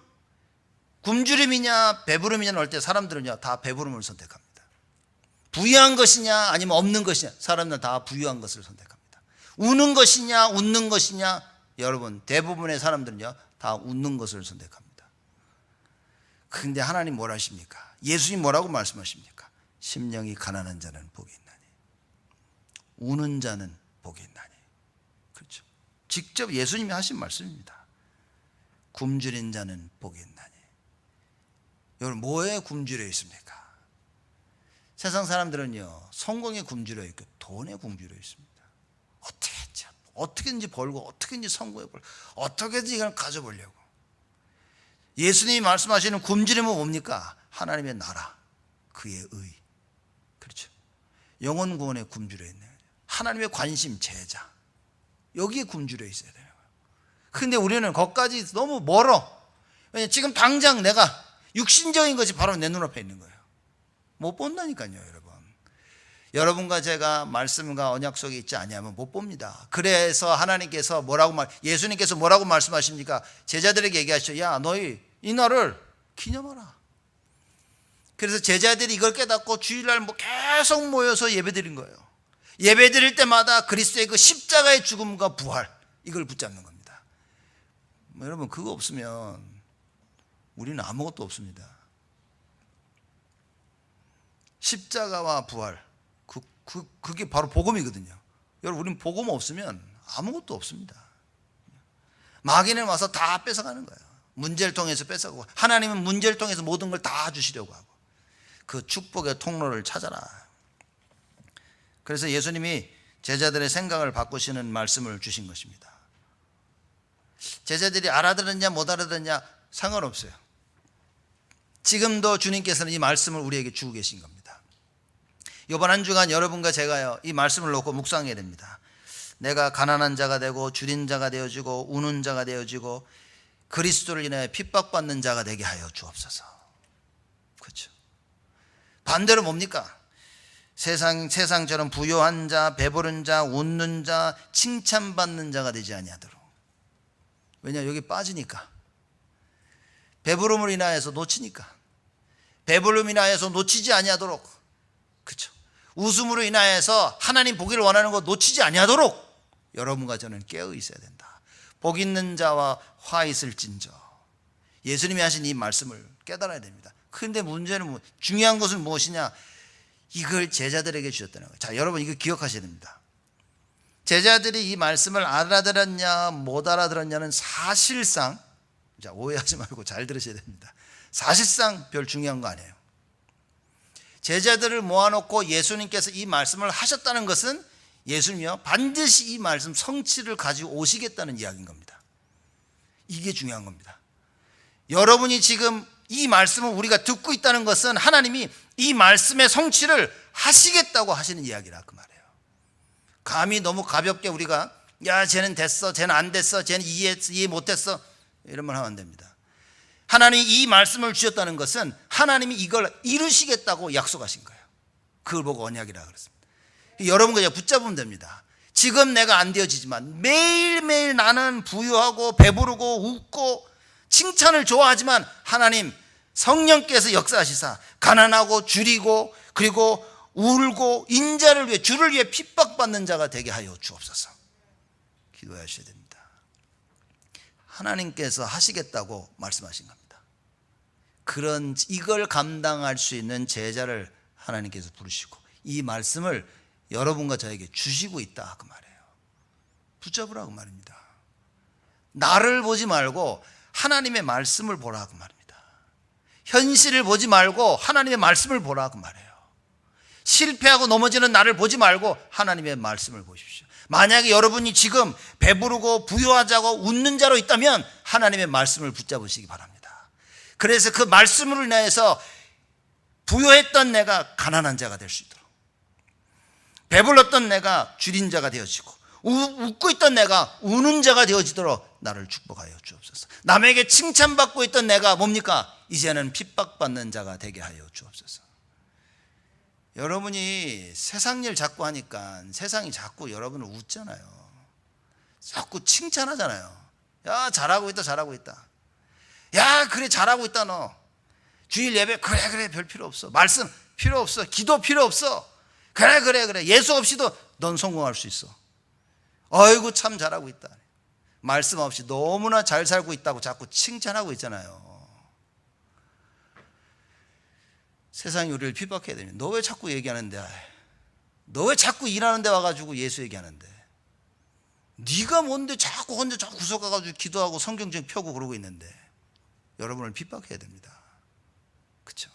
굶주림이냐 배부름이냐 할 때 사람들은요 다 배부름을 선택합니다. 부유한 것이냐 아니면 없는 것이냐, 사람들은 다 부유한 것을 선택합니다. 우는 것이냐 웃는 것이냐, 여러분 대부분의 사람들은요 다 웃는 것을 선택합니다. 그런데 하나님 뭐라 하십니까? 예수님 뭐라고 말씀하십니까? 심령이 가난한 자는 복이 있나니 우는 자는 복이 있나니. 그렇죠. 직접 예수님이 하신 말씀입니다. 굶주린 자는 복이 있나니. 여러분 뭐에 굶주려 있습니까? 세상 사람들은요 성공에 굶주려 있고 돈에 굶주려 있습니다. 어떻게든지 벌고 어떻게든지 성공해 벌고 어떻게든지 이걸 가져보려고. 예수님이 말씀하시는 굶주림은 뭡니까? 하나님의 나라, 그의 의. 그렇죠. 영혼 구원에 굶주려 있네요. 하나님의 관심, 제자, 여기에 굶주려 있어야 돼요. 근데 우리는 거기까지 너무 멀어. 왜냐하면 지금 당장 내가 육신적인 것이 바로 내 눈앞에 있는 거예요. 못 본다니까요, 여러분. 여러분과 제가 말씀과 언약 속에 있지 아니하면 못 봅니다. 그래서 하나님께서 예수님께서 뭐라고 말씀하십니까? 제자들에게 얘기하시죠. 야, 너희 이 날을 기념하라. 그래서 제자들이 이걸 깨닫고 주일날 계속 모여서 예배드린 거예요. 예배드릴 때마다 그리스도의 그 십자가의 죽음과 부활, 이걸 붙잡는 겁니다. 여러분 그거 없으면 우리는 아무것도 없습니다. 십자가와 부활, 그게 바로 복음이거든요. 여러분 우리는 복음 없으면 아무것도 없습니다. 마귀는 와서 다 뺏어가는 거예요. 문제를 통해서 뺏어가고, 하나님은 문제를 통해서 모든 걸 다 주시려고 하고, 그 축복의 통로를 찾아라. 그래서 예수님이 제자들의 생각을 바꾸시는 말씀을 주신 것입니다. 제자들이 알아들었냐 못 알아들었냐 상관없어요. 지금도 주님께서는 이 말씀을 우리에게 주고 계신 겁니다. 이번 한 주간 여러분과 제가요 이 말씀을 놓고 묵상해야 됩니다. 내가 가난한 자가 되고 줄인 자가 되어지고 우는 자가 되어지고 그리스도를 인하여 핍박받는 자가 되게 하여 주옵소서. 그렇죠. 반대로 뭡니까? 세상처럼 부요한 자, 배부른 자, 웃는 자, 칭찬받는 자가 되지 아니하도록. 왜냐 여기 빠지니까. 배부름을 인하여서 놓치니까. 배부름을 인하여서 놓치지 아니하도록. 그렇죠. 웃음으로 인하여서 하나님 보기를 원하는 것 놓치지 아니하도록 여러분과 저는 깨어 있어야 된다. 복 있는 자와 화 있을진저. 예수님이 하신 이 말씀을 깨달아야 됩니다. 그런데 문제는 중요한 것은 무엇이냐? 이걸 제자들에게 주셨다는 거예요. 자, 여러분 이거 기억하셔야 됩니다. 제자들이 이 말씀을 알아들었냐 못 알아들었냐는 사실상, 자 오해하지 말고 잘 들으셔야 됩니다. 사실상 별 중요한 거 아니에요. 제자들을 모아놓고 예수님께서 이 말씀을 하셨다는 것은 예수님이요 반드시 이 말씀 성취를 가지고 오시겠다는 이야기인 겁니다. 이게 중요한 겁니다. 여러분이 지금 이 말씀을 우리가 듣고 있다는 것은 하나님이 이 말씀의 성취를 하시겠다고 하시는 이야기라 그 말이에요. 감히 너무 가볍게 우리가 야 쟤는 됐어, 쟤는 안 됐어, 쟤는 이해 못했어 이런 말 하면 안 됩니다. 하나님이 이 말씀을 주셨다는 것은 하나님이 이걸 이루시겠다고 약속하신 거예요. 그걸 보고 언약이라 그랬습니다. 여러분과 제가 붙잡으면 됩니다. 지금 내가 안 되어지지만 매일매일 나는 부유하고 배부르고 웃고 칭찬을 좋아하지만 하나님 성령께서 역사하시사 가난하고 줄이고 그리고 울고 인자를 위해 주를 위해 핍박받는 자가 되게 하여 주옵소서. 기도하셔야 됩니다. 하나님께서 하시겠다고 말씀하신 겁니다. 그런 이걸 감당할 수 있는 제자를 하나님께서 부르시고 이 말씀을 여러분과 저에게 주시고 있다 그 말이에요. 붙잡으라고 말입니다. 나를 보지 말고 하나님의 말씀을 보라 그 말입니다. 현실을 보지 말고 하나님의 말씀을 보라 그 말이에요. 실패하고 넘어지는 나를 보지 말고 하나님의 말씀을 보십시오. 만약에 여러분이 지금 배부르고 부유하자고 웃는 자로 있다면 하나님의 말씀을 붙잡으시기 바랍니다. 그래서 그 말씀으로 인해서 부유했던 내가 가난한 자가 될 수 있도록, 배불렀던 내가 줄인 자가 되어지고 웃고 있던 내가 우는 자가 되어지도록 나를 축복하여 주옵소서. 남에게 칭찬받고 있던 내가 뭡니까? 이제는 핍박받는 자가 되게 하여 주옵소서. 여러분이 세상 일 자꾸 하니까 세상이 자꾸 여러분을 웃잖아요. 자꾸 칭찬하잖아요. 야 잘하고 있다 잘하고 있다. 야 그래 잘하고 있다 너. 주일 예배 그래 별 필요 없어. 말씀 필요 없어. 기도 필요 없어. 그래 예수 없이도 넌 성공할 수 있어. 어이구 참 잘하고 있다. 말씀 없이 너무나 잘 살고 있다고 자꾸 칭찬하고 있잖아요. 세상이 우리를 핍박해야 됩니다. 너 왜 자꾸 얘기하는데? 너 왜 자꾸 일하는 데 와가지고 예수 얘기하는데? 네가 뭔데 자꾸 혼자 자꾸 구석 가가지고 기도하고 성경책 펴고 그러고 있는데? 여러분을 핍박해야 됩니다. 그렇죠?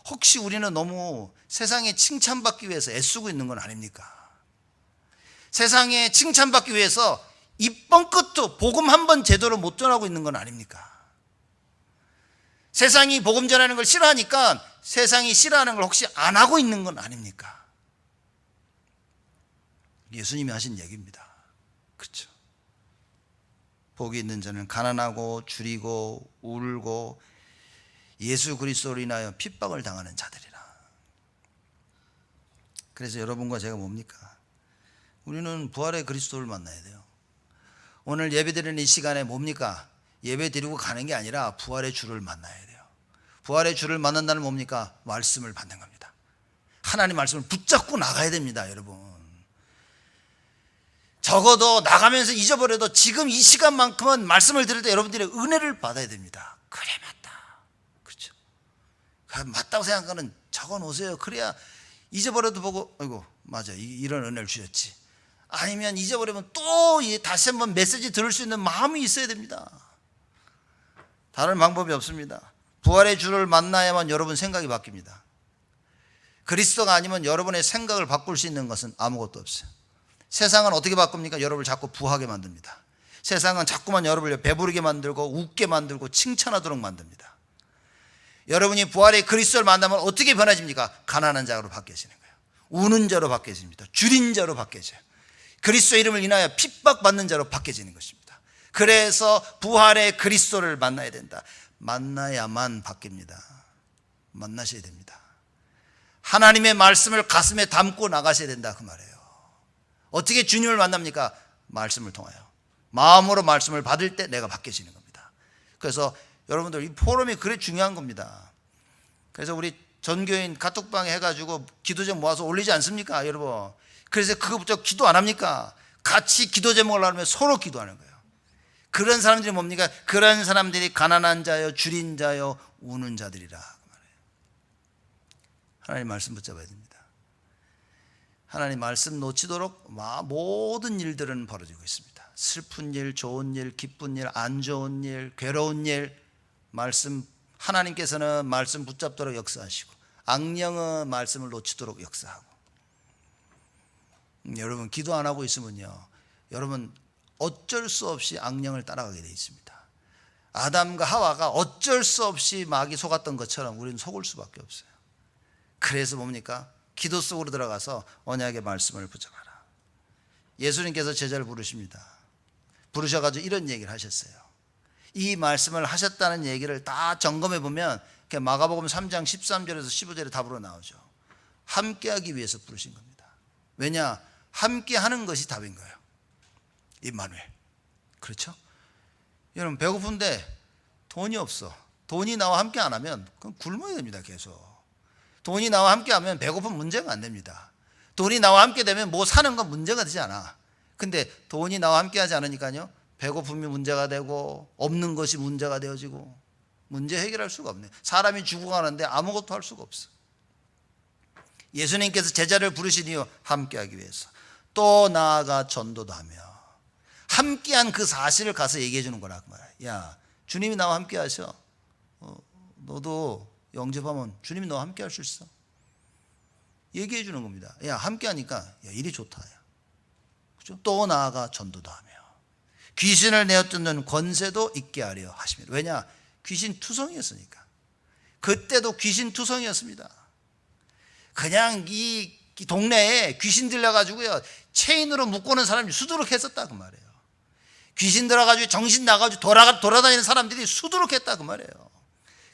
혹시 우리는 너무 세상에 칭찬받기 위해서 애쓰고 있는 건 아닙니까? 세상에 칭찬받기 위해서 입번 끝도 복음 한 번 제대로 못 전하고 있는 건 아닙니까? 세상이 복음 전하는 걸 싫어하니까 세상이 싫어하는 걸 혹시 안 하고 있는 건 아닙니까? 예수님이 하신 얘기입니다. 그렇죠? 복이 있는 자는 가난하고 줄이고 울고 예수 그리스도로 인하여 핍박을 당하는 자들이라. 그래서 여러분과 제가 뭡니까? 우리는 부활의 그리스도를 만나야 돼요. 오늘 예배 드리는 이 시간에 뭡니까? 예배 드리고 가는 게 아니라 부활의 주를 만나야 돼요. 부활의 주를 만난다는 뭡니까? 말씀을 받는 겁니다. 하나님 말씀을 붙잡고 나가야 됩니다, 여러분. 적어도 나가면서 잊어버려도 지금 이 시간만큼은 말씀을 들을 때 여러분들의 은혜를 받아야 됩니다. 그래, 맞다. 그렇죠? 맞다고 생각하는 적어 놓으세요. 그래야 잊어버려도 보고 아이고 맞아, 이런 은혜를 주셨지. 아니면 잊어버리면 또 다시 한번 메시지 들을 수 있는 마음이 있어야 됩니다. 다른 방법이 없습니다. 부활의 주를 만나야만 여러분 생각이 바뀝니다. 그리스도가 아니면 여러분의 생각을 바꿀 수 있는 것은 아무것도 없어요. 세상은 어떻게 바꿉니까? 여러분을 자꾸 부하게 만듭니다. 세상은 자꾸만 여러분을 배부르게 만들고 웃게 만들고 칭찬하도록 만듭니다. 여러분이 부활의 그리스도를 만나면 어떻게 변해집니까? 가난한 자로 바뀌어지는 거예요. 우는 자로 바뀌어집니다. 줄인 자로 바뀌어져요. 그리스도 이름을 인하여 핍박받는 자로 바뀌어지는 것입니다. 그래서 부활의 그리스도를 만나야 된다. 만나야만 바뀝니다. 만나셔야 됩니다. 하나님의 말씀을 가슴에 담고 나가셔야 된다, 그 말이에요. 어떻게 주님을 만납니까? 말씀을 통하여. 마음으로 말씀을 받을 때 내가 바뀌어지는 겁니다. 그래서 여러분들 이 포럼이 그래 중요한 겁니다. 그래서 우리 전교인 카톡방에 해가지고 기도 제목 모아서 올리지 않습니까, 여러분? 그래서 그거부터 기도 안 합니까? 같이 기도 제목을 나누면 서로 기도하는 거예요. 그런 사람들이 뭡니까? 그런 사람들이 가난한 자요, 줄인 자요, 우는 자들이라 그 말이에요. 하나님 말씀 붙잡아야 됩니다. 하나님 말씀 놓치도록 모든 일들은 벌어지고 있습니다. 슬픈 일, 좋은 일, 기쁜 일, 안 좋은 일, 괴로운 일, 말씀, 하나님께서는 말씀 붙잡도록 역사하시고 악령은 말씀을 놓치도록 역사하고. 여러분 기도 안 하고 있으면요, 여러분 어쩔 수 없이 악령을 따라가게 되어 있습니다. 아담과 하와가 어쩔 수 없이 마귀 속았던 것처럼 우리는 속을 수밖에 없어요. 그래서 뭡니까? 기도 속으로 들어가서 언약의 말씀을 붙잡아라. 예수님께서 제자를 부르십니다. 부르셔가지고 이런 얘기를 하셨어요. 이 말씀을 하셨다는 얘기를 다 점검해 보면 마가복음 3장 13절에서 15절에 답으로 나오죠. 함께하기 위해서 부르신 겁니다. 왜냐? 함께하는 것이 답인 거예요. 임마누엘. 그렇죠? 여러분 배고픈데 돈이 없어. 돈이 나와 함께 안 하면 그럼 굶어야 됩니다. 계속. 돈이 나와 함께 하면 배고픈 문제가 안 됩니다. 돈이 나와 함께 되면 뭐 사는 건 문제가 되지 않아. 근데 돈이 나와 함께 하지 않으니까요, 배고픔이 문제가 되고 없는 것이 문제가 되어지고 문제 해결할 수가 없네요. 사람이 죽어가는데 아무것도 할 수가 없어. 예수님께서 제자를 부르신 이유 함께하기 위해서, 또 나아가 전도도 하며 함께한 그 사실을 가서 얘기해 주는 거라 그 말이야. 야, 주님이 나와 함께 하셔. 너도 영접하면 주님이 너와 함께 할 수 있어. 얘기해 주는 겁니다. 야, 함께 하니까 야, 일이 좋다. 야. 그렇죠? 또 나아가 전도도 하며 귀신을 내어 쫓는 권세도 있게 하려 하십니다. 왜냐? 귀신 투성이었으니까. 그때도 귀신 투성이었습니다. 그냥 이 동네에 귀신 들려가지고요, 체인으로 묶고는 사람이 수두룩했었다 그 말이에요. 귀신 들어가지고 정신 나가지고 돌아다니는 사람들이 수두룩했다 그 말이에요.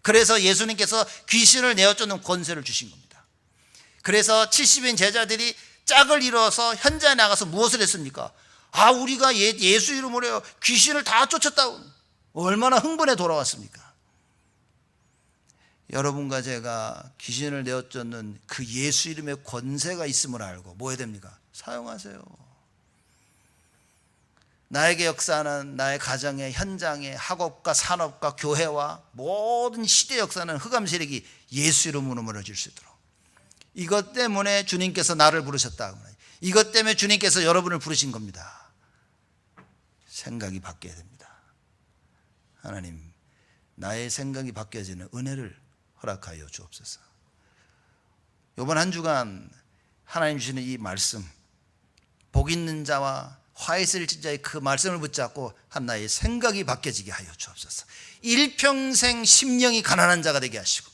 그래서 예수님께서 귀신을 내어 쫓는 권세를 주신 겁니다. 그래서 70인 제자들이 짝을 이뤄서 현장에 나가서 무엇을 했습니까? 우리가 예수 이름으로 귀신을 다 쫓았다고. 얼마나 흥분해 돌아왔습니까? 여러분과 제가 귀신을 내어 쫓는 그 예수 이름의 권세가 있음을 알고 뭐 해야 됩니까? 사용하세요. 나에게 역사하는 나의 가정의 현장의 학업과 산업과 교회와 모든 시대 역사는 흑암 세력이 예수 이름으로 무너질 수 있도록, 이것 때문에 주님께서 나를 부르셨다. 이것 때문에 주님께서 여러분을 부르신 겁니다. 생각이 바뀌어야 됩니다. 하나님, 나의 생각이 바뀌어지는 은혜를 허락하여 주옵소서. 이번 한 주간 하나님 주시는 이 말씀, 복 있는 자와 화 있을 자의 그 말씀을 붙잡고 한 나의 생각이 바뀌어지게 하여 주옵소서. 일평생 심령이 가난한 자가 되게 하시고,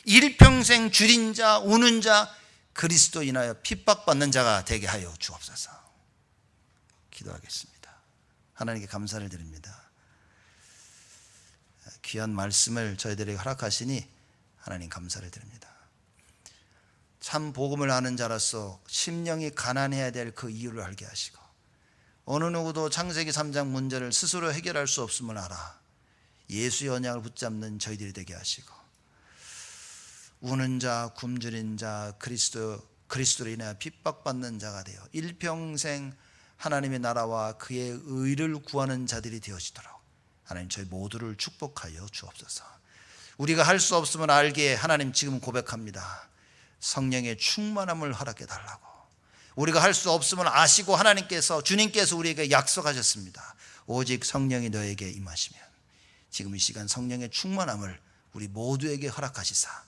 일평생 줄인 자, 우는 자, 그리스도 인하여 핍박받는 자가 되게 하여 주옵소서. 기도하겠습니다. 하나님께 감사를 드립니다. 귀한 말씀을 저희들에게 허락하시니 하나님 감사를 드립니다. 참 복음을 아는 자로서 심령이 가난해야 될 그 이유를 알게 하시고, 어느 누구도 창세기 3장 문제를 스스로 해결할 수 없음을 알아 예수의 언약을 붙잡는 저희들이 되게 하시고, 우는 자, 굶주린 자, 그리스도로 인하여 핍박받는 자가 되어 일평생 하나님의 나라와 그의 의를 구하는 자들이 되어지도록 하나님 저희 모두를 축복하여 주옵소서. 우리가 할 수 없음을 알기에 하나님 지금 고백합니다. 성령의 충만함을 허락해 달라고. 우리가 할 수 없음을 아시고 주님께서 우리에게 약속하셨습니다. 오직 성령이 너에게 임하시면, 지금 이 시간 성령의 충만함을 우리 모두에게 허락하시사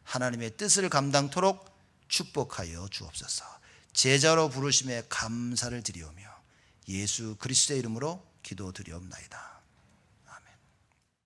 하나님의 뜻을 감당토록 축복하여 주옵소서. 제자로 부르심에 감사를 드리오며 예수 그리스도의 이름으로 기도드리옵나이다.